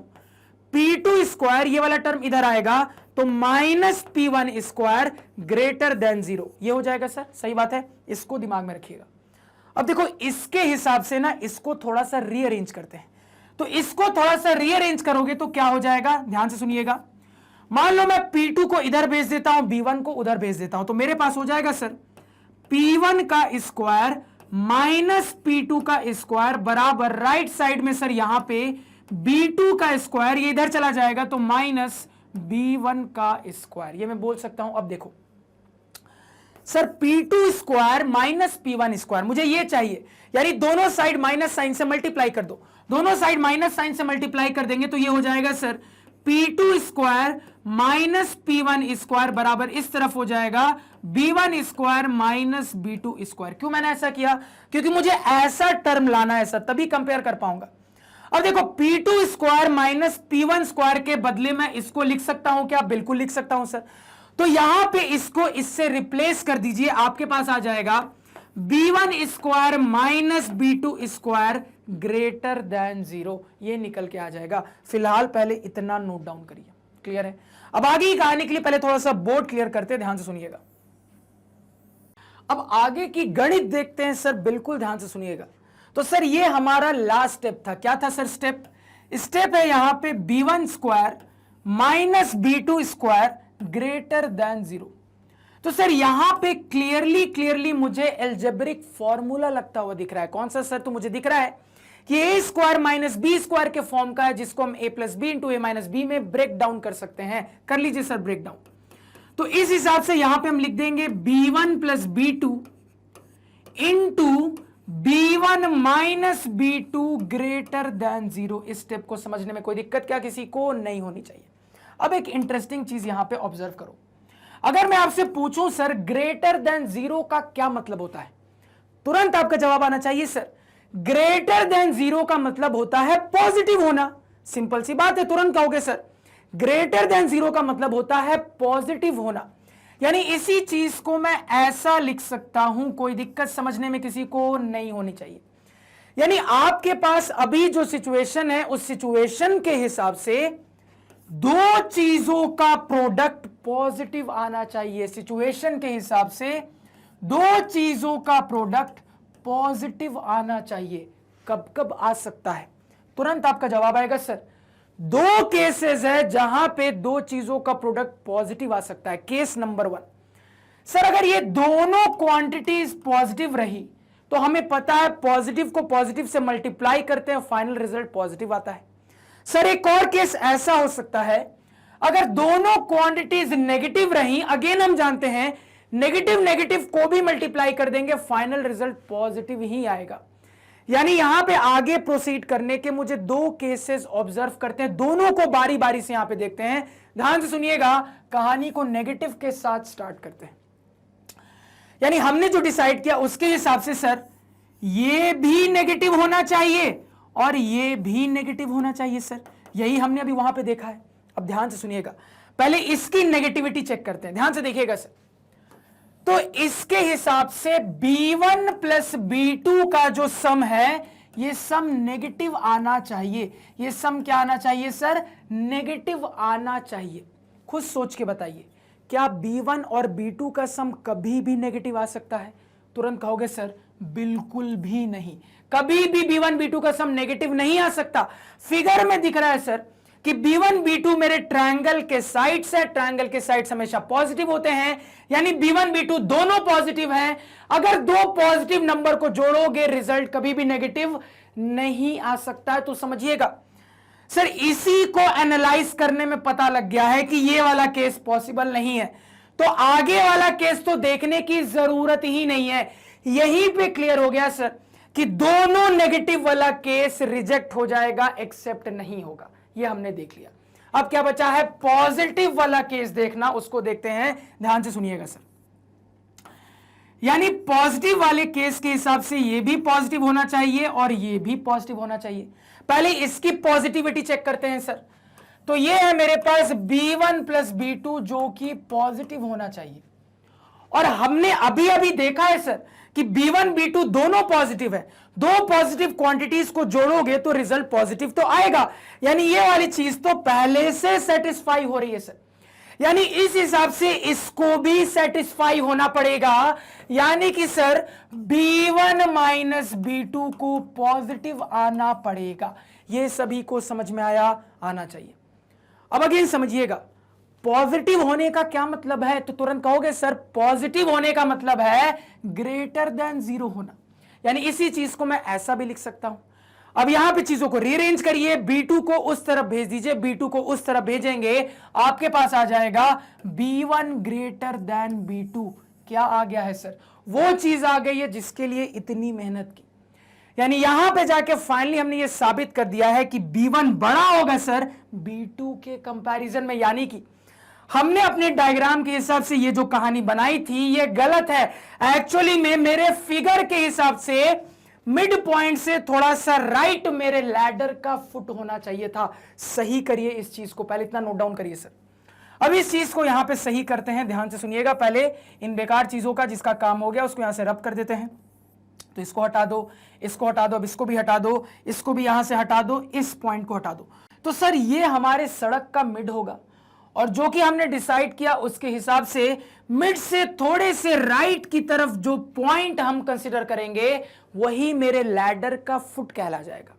P2 स्क्वायर ये वाला टर्म इधर आएगा तो minus P1 square greater than 0, ये हो जाएगा सर। सही बात है, इसको दिमाग में रखिएगा। अब देखो इसके हिसाब से ना इसको थोड़ा सा रीअरेंज करते हैं। तो इसको थोड़ा सा रीअरेंज करोगे तो क्या हो जाएगा, ध्यान से सुनिएगा। मान लो मैं P2 को इधर भेज देता हूं, B1 को उधर भेज देता हूं, तो मेरे पास हो जाएगा सर P1 का स्क्वायर माइनस P2 का स्क्वायर बराबर राइट साइड में सर यहां पे B2 का स्क्वायर, ये इधर चला जाएगा तो माइनस B1 का स्क्वायर, ये मैं बोल सकता हूं। अब देखो sir P2 square minus P1 square मुझे ये चाहिए, यानी दोनों साइड माइनस साइन से मल्टीप्लाई कर दो, दोनों साइड माइनस साइन से मल्टीप्लाई कर देंगे तो ये हो जाएगा sir P2 square minus P1 square बराबर इस तरफ हो जाएगा B1 square minus B2 square. क्यों मैंने ऐसा किया? क्योंकि मुझे ऐसा टर्म लाना है सर, तभी कंपेयर कर पाऊंगा। अब देखो P2 square minus P1 square के बदले में इसको लिख सकता हूं क्या? बिल्कुल लिख सकता हूं सर। तो यहां पे इसको इससे रिप्लेस कर दीजिए, आपके पास आ जाएगा B1 square minus B2 square greater than 0, ये निकल के आ जाएगा। फिलहाल पहले इतना नोट डाउन करिए। क्लियर है? अब आगे की कहानी के लिए पहले थोड़ा सा बोर्ड क्लियर करते हैं, ध्यान से सुनिएगा। अब आगे की गणित देखते हैं सर, बिल्कुल ध्यान से सुनिएगा। तो सर ये हमारा लास्ट स्टेप था, क्या था सर? स्टेप है यहां पे B1 square minus B2 square greater than 0। तो सर यहां पे क्लियरली मुझे एल्जेब्रिक फॉर्मूला लगता हुआ दिख रहा है। कौन सा सर? तो मुझे दिख रहा है कि a square minus B square के फॉर्म का है, जिसको हम a plus B into A minus B में ब्रेक डाउन कर सकते हैं। कर लीजिए सर ब्रेक डाउन। तो इस हिसाब से यहां पे हम लिख देंगे b1 plus b2 into b1 minus b2 greater than 0। इस स्टेप को समझने में कोई दिक्कत क्या किसी को नहीं होनी चाहिए। अब एक इंटरेस्टिंग चीज यहां पे ऑब्जर्व करो, अगर मैं आपसे पूछूं सर ग्रेटर देन 0 का क्या मतलब होता है, तुरंत आपका जवाब आना चाहिए सर ग्रेटर देन 0 का मतलब होता है पॉजिटिव होना। सिंपल सी बात है, तुरंत कहोगे सर ग्रेटर देन 0 का मतलब होता है पॉजिटिव होना। यानी इसी चीज को मैं ऐसा लिख सकता हूं, कोई दिक्कत समझने में किसी को नहीं होनी चाहिए। यानी आपके पास अभी जो सिचुएशन है उस सिचुएशन के हिसाब से दो चीजों का प्रोडक्ट पॉजिटिव आना चाहिए। सिचुएशन के हिसाब से दो चीजों का प्रोडक्ट पॉजिटिव आना चाहिए। कब कब आ सकता है? तुरंत आपका जवाब आएगा सर दो केसेस है जहां पे दो चीजों का प्रोडक्ट पॉजिटिव आ सकता है। केस नंबर 1, सर अगर ये दोनों क्वांटिटीज पॉजिटिव रही तो हमें पता है पॉजिटिव को पॉजिटिव से मल्टीप्लाई करते हैं, फाइनल रिजल्ट पॉजिटिव आता है। सर एक और केस ऐसा हो सकता है, अगर दोनों क्वांटिटीज नेगेटिव रही, अगेन हम जानते हैं नेगेटिव नेगेटिव को भी मल्टीप्लाई कर देंगे, फाइनल रिजल्ट पॉजिटिव ही आएगा। यानी यहां पे आगे प्रोसीड करने के मुझे दो केसेस ऑब्जर्व करते हैं, दोनों को बारी बारी से यहां पे देखते हैं। ध्यान से सुनिएगा, कहानी को नेगेटिव के साथ स्टार्ट करते हैं। यानी हमने जो डिसाइड किया उसके हिसाब से सर ये भी नेगेटिव होना चाहिए और ये भी नेगेटिव होना चाहिए सर, यही हमने अभी वहां पे देखा है। अब ध्यान से सुनिएगा, पहले इसकी नेगेटिविटी चेक करते हैं, ध्यान से देखिएगा सर। तो इसके हिसाब से b1 प्लस b2 का जो सम है, ये सम नेगेटिव आना चाहिए। ये सम क्या आना चाहिए सर? नेगेटिव आना चाहिए। खुद सोच के बताइए, क्या b1 और b2 का सम कभी भी नेगेटिव आ सकता है? तुरंत कहोगे सर बिल्कुल भी नहीं, कभी भी b1 b2 का सम नेगेटिव नहीं आ सकता। फिगर में दिख रहा है सर कि b1 b2 मेरे ट्रायंगल के साइड्स है, ट्रायंगल के साइड्स हमेशा पॉजिटिव होते हैं, यानी b1 b2 दोनों पॉजिटिव हैं। अगर दो पॉजिटिव नंबर को जोड़ोगे रिजल्ट कभी भी नेगेटिव नहीं आ सकता है। तो समझिएगा सर, इसी को एनालाइज करने में पता लग गया है कि ये वाला केस पॉसिबल नहीं है, तो आगे वाला केस तो देखने की जरूरत ही नहीं है। यहीं पे क्लियर हो गया सर कि दोनों नेगेटिव वाला केस रिजेक्ट हो जाएगा, एक्सेप्ट नहीं होगा। ये हमने देख लिया। अब क्या बचा है? पॉजिटिव वाला केस देखना, उसको देखते हैं। ध्यान से सुनिएगा सर, यानी पॉजिटिव वाले केस के हिसाब से ये भी पॉजिटिव होना चाहिए और ये भी पॉजिटिव होना चाहिए। पहले इसकी पॉजिटिविटी चेक करते हैं सर। तो ये है मेरे पास b1 प्लस b2 जो कि पॉजिटिव होना चाहिए, और हमने अभी अभी देखा है सर कि b1 b2 दोनों पॉजिटिव है। दो पॉजिटिव क्वांटिटीज को जोड़ोगे तो रिजल्ट पॉजिटिव तो आएगा, यानी ये वाली चीज तो पहले से सेटिस्फाई हो रही है सर। यानी इस हिसाब से इसको भी सेटिस्फाई होना पड़ेगा, यानी कि सर b1 माइनस b2 को पॉजिटिव आना पड़ेगा। ये सभी को समझ में आया? आना चाहिए। अब अगेन समझिएगा, पॉजिटिव होने का क्या मतलब है? तो तुरंत कहोगे सर पॉजिटिव होने का मतलब है ग्रेटर देन 0 होना। यानी इसी चीज को मैं ऐसा भी लिख सकता हूं। अब यहां पे चीजों को रीअरेंज करिए, b2 को उस तरफ भेज दीजिए, b2 को उस तरफ भेजेंगे, आपके पास आ जाएगा b1 ग्रेटर देन b2। क्या आ गया है सर? वो चीज आ गई है जिसके लिए इतनी मेहनत की। यानी यहां पे जाके फाइनली हमने ये साबित कर दिया है कि b1 बड़ा होगा सर b2 के कंपैरिजन में। यानी कि हमने अपने डायग्राम के हिसाब से ये जो कहानी बनाई थी ये गलत है। एक्चुअली में मेरे फिगर के हिसाब से मिड पॉइंट से थोड़ा सा राइट मेरे लैडर का फुट होना चाहिए था। सही करिए इस चीज को, पहले इतना नोट डाउन करिए सर। अब इस चीज को यहां पे सही करते हैं, ध्यान से सुनिएगा। पहले इन बेकार चीजों का जिसका काम हो गया उसको यहां से रब कर देते हैं। तो इसको हटा दो, इसको हटा दो, अब इसको भी हटा दो, इसको भी यहां से हटा दो, इस पॉइंट को हटा दो। तो सर ये हमारे सड़क का मिड होगा, और जो कि हमने डिसाइड किया उसके हिसाब से मिड से थोड़े से राइट की तरफ जो पॉइंट हम कंसीडर करेंगे वही मेरे लैडर का फुट कहला जाएगा।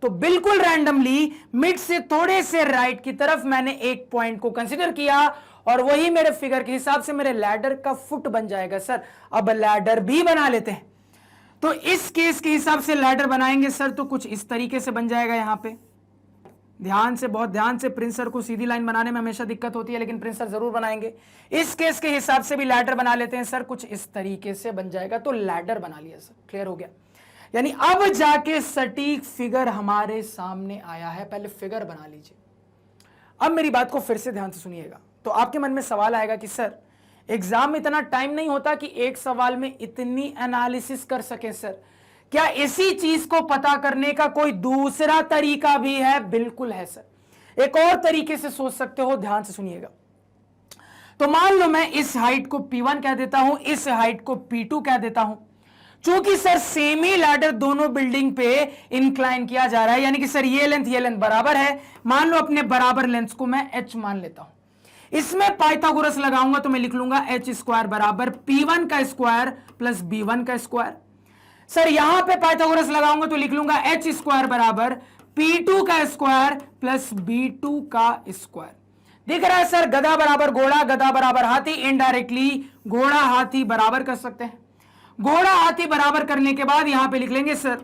तो बिल्कुल रैंडमली मिड से थोड़े से राइट की तरफ मैंने एक पॉइंट को कंसीडर किया और वही मेरे फिगर के हिसाब से मेरे लैडर का फुट बन जाएगा सर। अब लैडर भी बना लेते हैं। तो इस केस के हिसाब से लैडर बनाएंगे सर तो कुछ इस तरीके से बन जाएगा। यहां पे ध्यान से, बहुत ध्यान से, प्रिंसर को सीधी लाइन बनाने में हमेशा दिक्कत होती है लेकिन प्रिंसर जरूर बनाएंगे। इस केस के हिसाब से भी लैडर बना लेते हैं सर, कुछ इस तरीके से बन जाएगा। तो लैडर बना लिया सर, क्लियर हो गया। यानी अब जाके सटीक फिगर हमारे सामने आया है। पहले फिगर बना लीजिए। अब मेरी बात को फिर से ध्यान से सुनिएगा। तो आपके मन में सवाल आएगा कि सर एग्जाम में इतना टाइम नहीं होता कि एक सवाल में इतनी एनालिसिस कर सके सर, क्या इसी चीज को पता करने का कोई दूसरा तरीका भी है? बिल्कुल है सर। एक और तरीके से सोच सकते हो, ध्यान से सुनिएगा। तो मान लो मैं इस हाइट को P1 कह देता हूं, इस हाइट को P2 कह देता हूं। चूंकि सर सेम ही लैडर दोनों बिल्डिंग पे इंक्लाइन किया जा रहा है, यानी कि सर ये लेंथ बराबर है। मान लो अपने बराबर लेंथ को मैं h मान लेता हूं। इसमें पाइथागोरस लगाऊंगा तो मैं लिख लूंगा h स्क्वायर बराबर P1 का स्क्वायर प्लस B1 का स्क्वायर। सर यहां पे पाइथागोरस लगाऊंगा तो लिख लूंगा h स्क्वायर बराबर P2 का स्क्वायर प्लस B2 का स्क्वायर। दिख रहा है सर, गधा बराबर घोड़ा, गधा बराबर हाथी, इनडायरेक्टली घोड़ा हाथी बराबर कर सकते हैं। घोड़ा हाथी बराबर करने के बाद यहां पे लिख लेंगे sir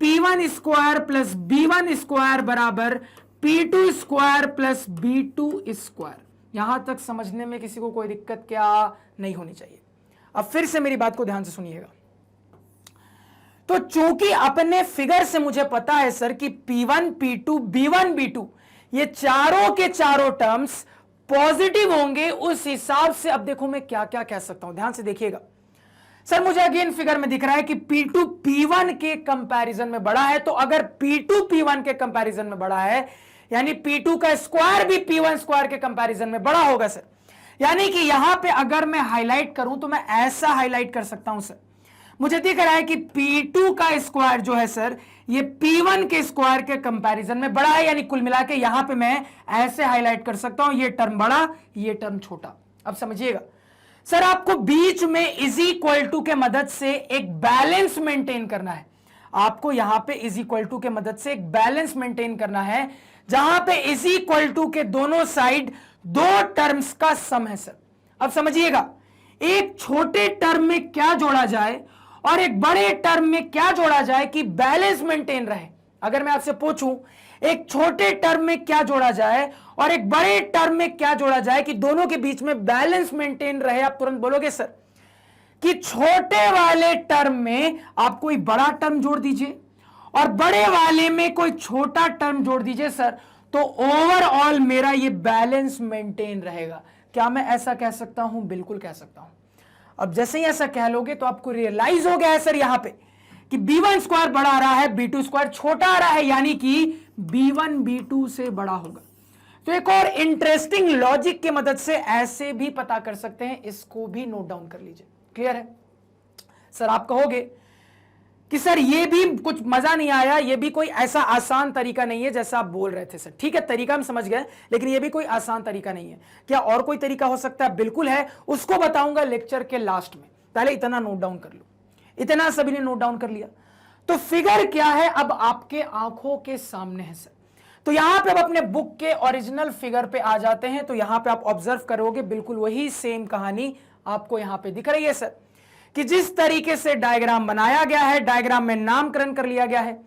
P1 square plus B1 square बराबर P2 square plus B2 square. यहां तक समझने में किसी को कोई दिक्कत क्या नहीं होनी चाहिए। अब फिर से मेरी बात को ध्यान से सुनिएगा। तो चूंकि अपने फिगर से मुझे पता है सर कि P1 P2 B1 B2 ये चारों के चारों टर्म्स पॉजिटिव होंगे, उस हिसाब से अब देखो मैं क्या क्या कह सकता हूं, ध्यान से देखिएगा। सर मुझे अगेन फिगर में दिख रहा है कि P2 P1 के कंपैरिजन में बड़ा है, तो अगर P2 P1 के कंपैरिजन में बड़ा है यानी P2 का स्क्वायर भी P1 स्क्वायर के कंपैरिजन में बड़ा होगा सर। यानी कि यहां पे अगर मैं हाईलाइट करूं तो मैं ऐसा हाईलाइट कर सकता हूं सर, मुझे दिख रहा है कि P2 का स्क्वायर जो है सर ये P1 के स्क्वायर के कंपैरिजन में बड़ा है, यानी कुल मिला के यहां पे मैं ऐसे हाईलाइट कर सकता हूं, ये टर्म बड़ा ये टर्म छोटा। अब समझिएगा सर, आपको बीच में इज इक्वल टू के मदद से एक बैलेंस मेंटेन करना है। आपको यहां पे इज इक्वल टू के मदद से एक बैलेंस मेंटेन करना है, जहां पे इज इक्वल टू के दोनों साइड दो टर्म्स का सम है सर। अब समझिएगा, एक छोटे टर्म में क्या जोड़ा जाए और एक बड़े टर्म में क्या जोड़ा जाए कि बैलेंस मेंटेन रहे। अगर मैं आपसे पूछूं एक छोटे टर्म में क्या जोड़ा जाए और एक बड़े टर्म में क्या जोड़ा जाए कि दोनों के बीच में बैलेंस मेंटेन रहे, आप तुरंत बोलोगे सर कि छोटे वाले टर्म में आप कोई बड़ा टर्म जोड़ दीजिए और बड़े वाले में कोई छोटा टर्म जोड़ दीजिए सर, तो ओवरऑल मेरा ये बैलेंस मेंटेन रहेगा। क्या मैं ऐसा कह सकता हूं? बिल्कुल कह सकता हूं। अब जैसे ही ऐसा कह लोगे तो आपको रियलाइज हो गया है सर यहां पे कि B1 स्क्वायर बड़ा आ रहा है, B2 स्क्वायर छोटा आ रहा है, यानी कि B1 B2 से बड़ा होगा। तो एक और इंटरेस्टिंग लॉजिक की मदद से ऐसे भी पता कर सकते हैं, इसको भी नोट डाउन कर लीजिए। क्लियर है सर? आप कहोगे कि सर ये भी कुछ मजा नहीं आया, ये भी कोई ऐसा आसान तरीका नहीं है जैसा आप बोल रहे थे सर। ठीक है, तरीका हम समझ गए, लेकिन ये भी कोई आसान तरीका नहीं है। क्या और कोई तरीका हो सकता है? बिल्कुल है, उसको बताऊंगा लेक्चर के लास्ट में। पहले इतना नोट डाउन कर लो। इतना सभी ने नोट डाउन कर लिया? तो फिगर क्या है अब आपके आंखों के सामने है सर। तो यहां पे अब अपने बुक के ओरिजिनल फिगर पे आ जाते हैं। तो यहां पे आप ऑब्जर्व करोगे बिल्कुल वही सेम कहानी आपको यहां पे दिख रही है सर, कि जिस तरीके से डायग्राम बनाया गया है, डायग्राम में नामकरण कर लिया गया है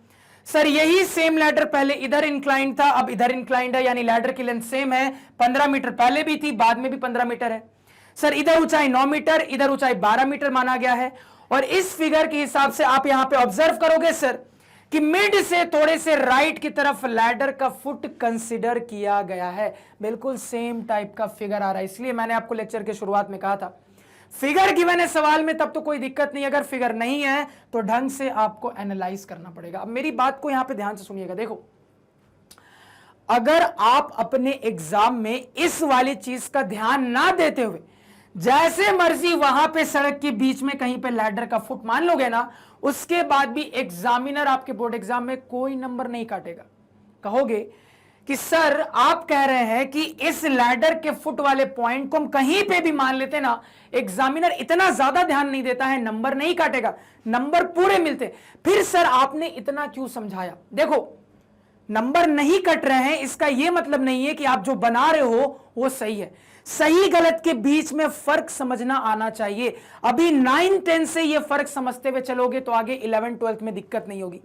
सर। यही सेम लैडर पहले इधर इंक्लाइंड था, अब इधर इंक्लाइंड है, यानी लैडर की लेंथ सेम है। 15 मीटर पहले भी थी, बाद में भी 15 मीटर है सर। इधर ऊंचाई 9 मीटर, इधर ऊंचाई 12 मीटर माना गया है। और इस फिगर के हिसाब से आप यहां पे ऑब्जर्व करोगे सर कि मिड से थोड़े से राइट की तरफ लैडर का फुट कंसीडर किया गया है। बिल्कुल सेम टाइप का फिगर आ रहा है। इसलिए मैंने आपको लेक्चर के शुरुआत में कहा था फिगर गिवन है सवाल में तब तो कोई दिक्कत नहीं, अगर फिगर नहीं है तो ढंग से आपको एनालाइज करना पड़ेगा। अब मेरी बात को यहां पे ध्यान से सुनिएगा। देखो, अगर आप अपने एग्जाम में इस वाली चीज का ध्यान ना देते हुए जैसे मर्जी वहां पे सड़क के बीच में कहीं पे लैडर का फुट मान लोगे ना, उसके बाद भी एग्जामिनर आपके बोर्ड एग्जाम में कोई नंबर नहीं काटेगा। कहोगे कि सर आप कह रहे हैं कि इस लैडर के फुट वाले पॉइंट को हम कहीं पे भी मान लेते ना, एग्जामिनर इतना ज्यादा ध्यान नहीं देता है, नंबर नहीं काटेगा, नंबर पूरे मिलते। फिर सर आपने इतना क्यों समझाया? देखो, नंबर नहीं कट रहे हैं इसका यह मतलब नहीं है कि आप जो बना रहे हो वो सही है। सही गलत के बीच में फर्क समझना आना चाहिए। अभी 9-10 से यह फर्क समझते हुए चलोगे तो आगे 11-12 में दिक्कत नहीं होगी,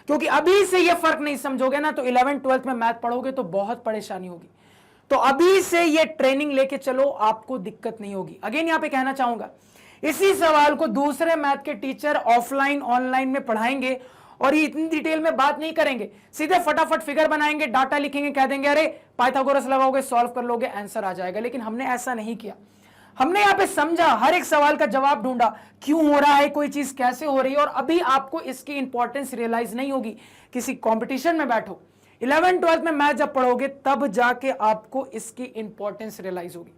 क्योंकि अभी से यह फर्क नहीं समझोगे ना तो 11-12 में मैथ पढ़ोगे तो बहुत परेशानी होगी। तो अभी से यह ट्रेनिंग लेके चलो, आपको दिक्कत नहीं होगी। अगेन यहां पे कहना चाहूंगा, इसी सवाल को दूसरे मैथ के टीचर ऑफलाइन ऑनलाइन में पढ़ाएंगे और ये इतनी डिटेल में बात नहीं करेंगे, सीधे फटाफट फिगर बनाएंगे, डाटा लिखेंगे, कह देंगे अरे पाइथागोरस लगाओगे, सॉल्व कर लोगे, आंसर आ जाएगा। लेकिन हमने ऐसा नहीं किया। हमने यहां पे समझा, हर एक सवाल का जवाब ढूंढा, क्यों हो रहा है, कोई चीज कैसे हो रही है। और अभी आपको इसकी इंपॉर्टेंस रियलाइज नहीं होगी। किसी कंपटीशन में बैठो, 11-12 में मैथ जब पढ़ोगे तब जाके आपको इसकी इंपॉर्टेंस रियलाइज होगी।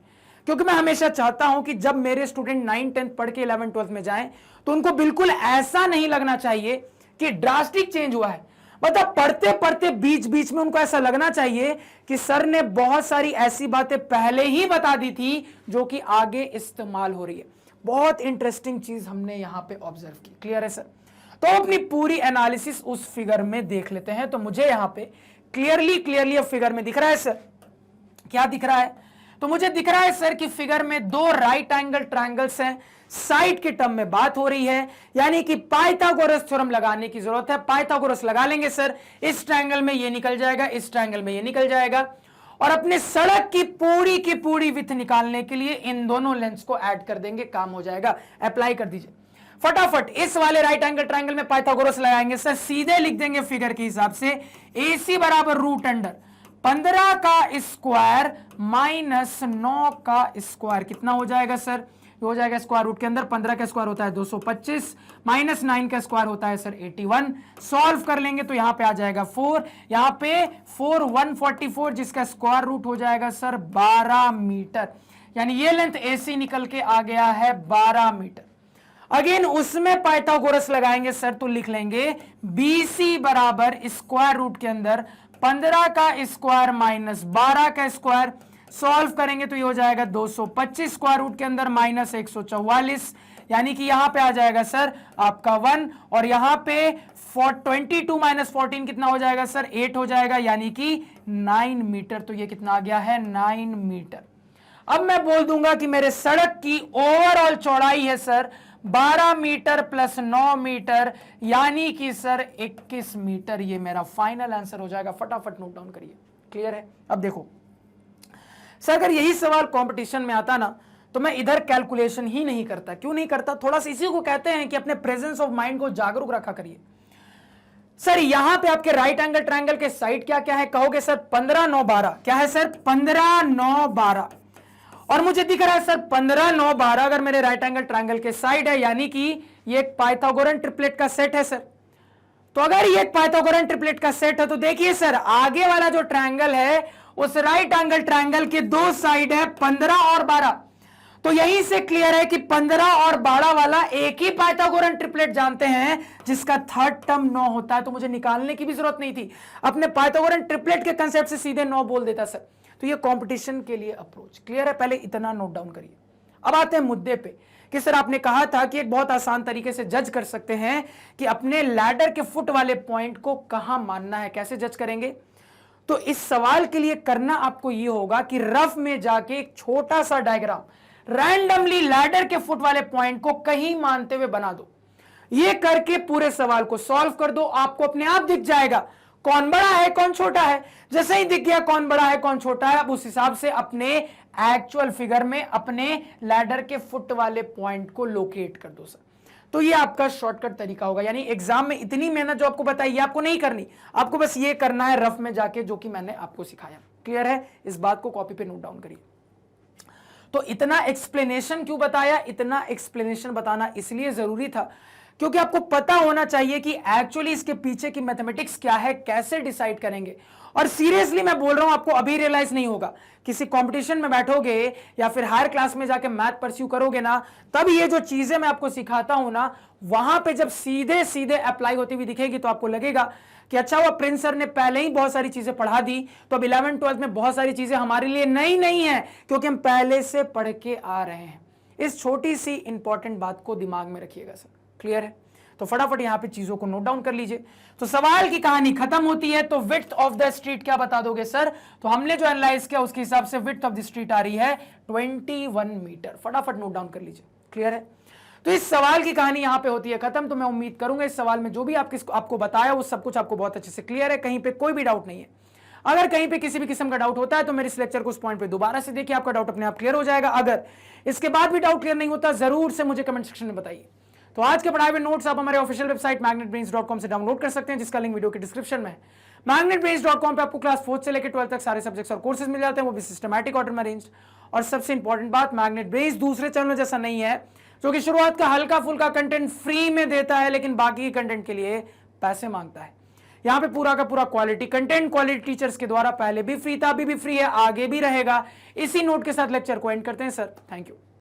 क्योंकि मैं हमेशा चाहता हूं कि जब मेरे स्टूडेंट 9-10 पढ़ के 11-12 में जाएं तो उनको बिल्कुल ऐसा नहीं लगना चाहिए कि ड्रास्टिक चेंज हुआ है। मतलब पढ़ते पढ़ते बीच बीच में उनको ऐसा लगना चाहिए कि सर ने बहुत सारी ऐसी बातें पहले ही बता दी थी जो कि आगे इस्तेमाल हो रही है। बहुत इंटरेस्टिंग चीज हमने यहां पे ऑब्जर्व की। क्लियर है सर? तो अपनी पूरी एनालिसिस उस फिगर में देख लेते हैं। तो मुझे यहां पे क्लियरली फिगर में दिख रहा है सर, क्या दिख रहा है? तो मुझे दिख रहा है सर कि फिगर में दो राइट एंगल ट्रायंगल्स हैं। साइड के टर्म में बात हो रही है, यानी कि पाइथागोरस थ्योरम लगाने की जरूरत है। पाइथागोरस लगा लेंगे सर, इस ट्रायंगल में ये निकल जाएगा, इस ट्रायंगल में ये निकल जाएगा, और अपने सड़क की पूरी विड्थ निकालने के लिए इन दोनों लेंस को ऐड कर देंगे, काम हो जाएगा। अप्लाई कर दीजिए फटाफट। इस वाले राइट एंगल ट्रायंगल में पाइथागोरस लगाएंगे सर, सीधे लिख देंगे फिगर के हिसाब से, AC बराबर रूट अंडर 15 का स्क्वायर माइनस 9 का स्क्वायर, कितना हो जाएगा सर? हो जाएगा स्क्वायर रूट के अंदर 15 का स्क्वायर होता है 225, माइनस 9 का स्क्वायर होता है सर 81। सॉल्व कर लेंगे तो यहां पे आ जाएगा 4, यहां पे 4 144, जिसका स्क्वायर रूट हो जाएगा सर 12 मीटर, यानी ये लेंथ AC निकल के आ गया है 12 मीटर। अगेन उसमें पाइथागोरस लगाएंगे सर, तो लिख लेंगे BC बराबर स्क्वायर रूट के अंदर 15 का स्क्वायर माइनस 12 का स्क्वायर, सॉल्व करेंगे तो ये हो जाएगा 225 स्क्वायर रूट के अंदर माइनस 144, यानी कि यहां पे आ जाएगा सर आपका 1, और यहां पे 22 माइनस 14 कितना हो जाएगा सर? 8 हो जाएगा, यानी कि 9 मीटर। तो ये कितना आ गया है? 9 मीटर। अब मैं बोल दूंगा कि मेरे सड़क की ओवरऑल चौड़ाई है सर 12 मीटर प्लस 9 मीटर, यानी कि सर 21 मीटर। ये मेरा फाइनल आंसर हो जाएगा। फटाफट नोट डाउन करिए। क्लियर है? अब देखो सर, अगर यही सवाल कंपटीशन में आता ना, तो मैं इधर कैलकुलेशन ही नहीं करता। क्यों नहीं करता? थोड़ा सा इसी को कहते हैं कि अपने प्रेजेंस ऑफ माइंड को जागरूक रखा करिए। सर यहां पे आपके राइट एंगल ट्रायंगल के साइड क्या क्या है? कहोगे सर 15 9 12। क्या है सर? 15 9 12। और मुझे दिख रहा है सर 15 9 12 अगर मेरे राइट एंगल ट्रायंगल के साइड है, यानी कि ये एक पाइथागोरन ट्रिपलेट का सेट है सर। तो अगर ये एक पाइथागोरन ट्रिपलेट का सेट है, तो देखिए सर आगे वाला जो ट्रायंगल है उस राइट एंगल ट्रायंगल के दो साइड है 15 और 12। तो यहीं से क्लियर है कि 15 और 12 वाला एक ही पाइथागोरन ट्रिपलेट जानते हैं, जिसका थर्ड टर्म 9 होता है। तो मुझे निकालने की भी जरूरत नहीं थी, अपने पाइथागोरन ट्रिपलेट के कंसेप्ट से सीधे 9 बोल देता सर। तो ये कंपटीशन के लिए अप्रोच क्लियर है। पहले इतना नोट डाउन करिए। अब आते हैं मुद्दे पे कि सर आपने कहा था कि एक बहुत आसान तरीके से जज कर सकते हैं कि अपने लैडर के फुट वाले पॉइंट को कहां मानना है। कैसे जज करेंगे? तो इस सवाल के लिए करना आपको यह होगा कि रफ में जाके एक छोटा सा डायग्राम रैंडमली लैडर के फुट वाले पॉइंट को कहीं मानते हुए बना दो। ये करके पूरे सवाल को सॉल्व कर दो। आपको अपने आप दिख जाएगा कौन बड़ा है कौन छोटा है। जैसे ही दिख गया कौन बड़ा है कौन छोटा है, अब उस हिसाब से अपने एक्चुअल फिगर में अपने लैडर के फुट वाले पॉइंट को लोकेट कर दो सर। तो ये आपका शॉर्टकट तरीका होगा। यानी एग्जाम में इतनी मेहनत जो आपको बताई ये आपको नहीं करनी, आपको बस ये करना है रफ में जाके, जो कि मैंने आपको सिखाया। क्लियर है? इस बात को कॉपी पे नोट डाउन करिए। तो इतना एक्सप्लेनेशन क्यों बताया? इतना एक्सप्लेनेशन बताना इसलिए जरूरी था क्योंकि आपको पता होना चाहिए कि एक्चुअली इसके पीछे की मैथमेटिक्स क्या है, कैसे डिसाइड करेंगे। और सीरियसली मैं बोल रहा हूं, आपको अभी रियलाइज नहीं होगा। किसी कंपटीशन में बैठोगे या फिर हायर क्लास में जाके मैथ परस्यू करोगे ना, तब ये जो चीजें मैं आपको सिखाता हूं ना, वहां पे जब सीधे सीधे अप्लाई होती हुई दिखेगी तो आपको लगेगा कि अच्छा हुआ प्रिंस सर ने पहले ही बहुत सारी चीजें पढ़ा दी, तो अब 11th 12th में बहुत सारी चीजें हमारे लिए नई नहीं है, क्योंकि हम पहले से पढ़ के आ रहे हैं। इस छोटी सी इंपॉर्टेंट बात को दिमाग में रखिएगा सर। क्लियर है? तो फटाफट यहां पे चीजों को नोट डाउन कर लीजिए। तो सवाल की कहानी खत्म होती है तो विड्थ ऑफ द स्ट्रीट क्या बता दोगे सर? तो हमने जो एनालाइज किया उसके हिसाब से विड्थ ऑफ द स्ट्रीट आ रही है 21 मीटर। फटाफट नोट डाउन कर लीजिए। क्लियर है? तो इस सवाल की कहानी यहां पे होती है खत्म। तो मैं उम्मीद करूंगा इस सवाल में जो भी आपको बताया वो सब कुछ आपको बहुत अच्छे से क्लियर है, कहीं पे कोई भी डाउट नहीं है। अगर कहीं पे किसी भी किस्म का डाउट होता है तो मेरे इस लेक्चर को उस पॉइंट पे दोबारा से देखिए, आपका डाउट अपने आप क्लियर हो जाएगा। अगर इसके बाद भी डाउट क्लियर नहीं होता जरूर से मुझे कमेंट सेक्शन में बताइए। तो आज के पढ़ाए हुए नोट्स आप हमारे ऑफिशियल वेबसाइट magnetbrains.com से डाउनलोड कर सकते हैं, जिसका लिंक वीडियो के डिस्क्रिप्शन में है। magnetbrains.com पे आपको क्लास 4 से लेकर 12 तक सारे सब्जेक्ट्स और कोर्सेज मिल जाते हैं, वो भी सिस्टमैटिक ऑर्डर में अरेंज्ड। और सबसे इंपॉर्टेंट बात, मैग्नेट ब्रेन्स दूसरे चैनल जैसा नहीं है जो कि शुरुआत का हल्का फुल्का कंटेंट फ्री में देता है लेकिन बाकी के कंटेंट के लिए पैसे मांगता है। यहाँ पे पूरा का पूरा क्वालिटी कंटेंट, क्वालिटी टीचर्स के द्वारा पहले भी फ्री था, अभी भी फ्री है, आगे भी रहेगा। इसी नोट के साथ लेक्चर को एंड करते हैं सर। Thank you.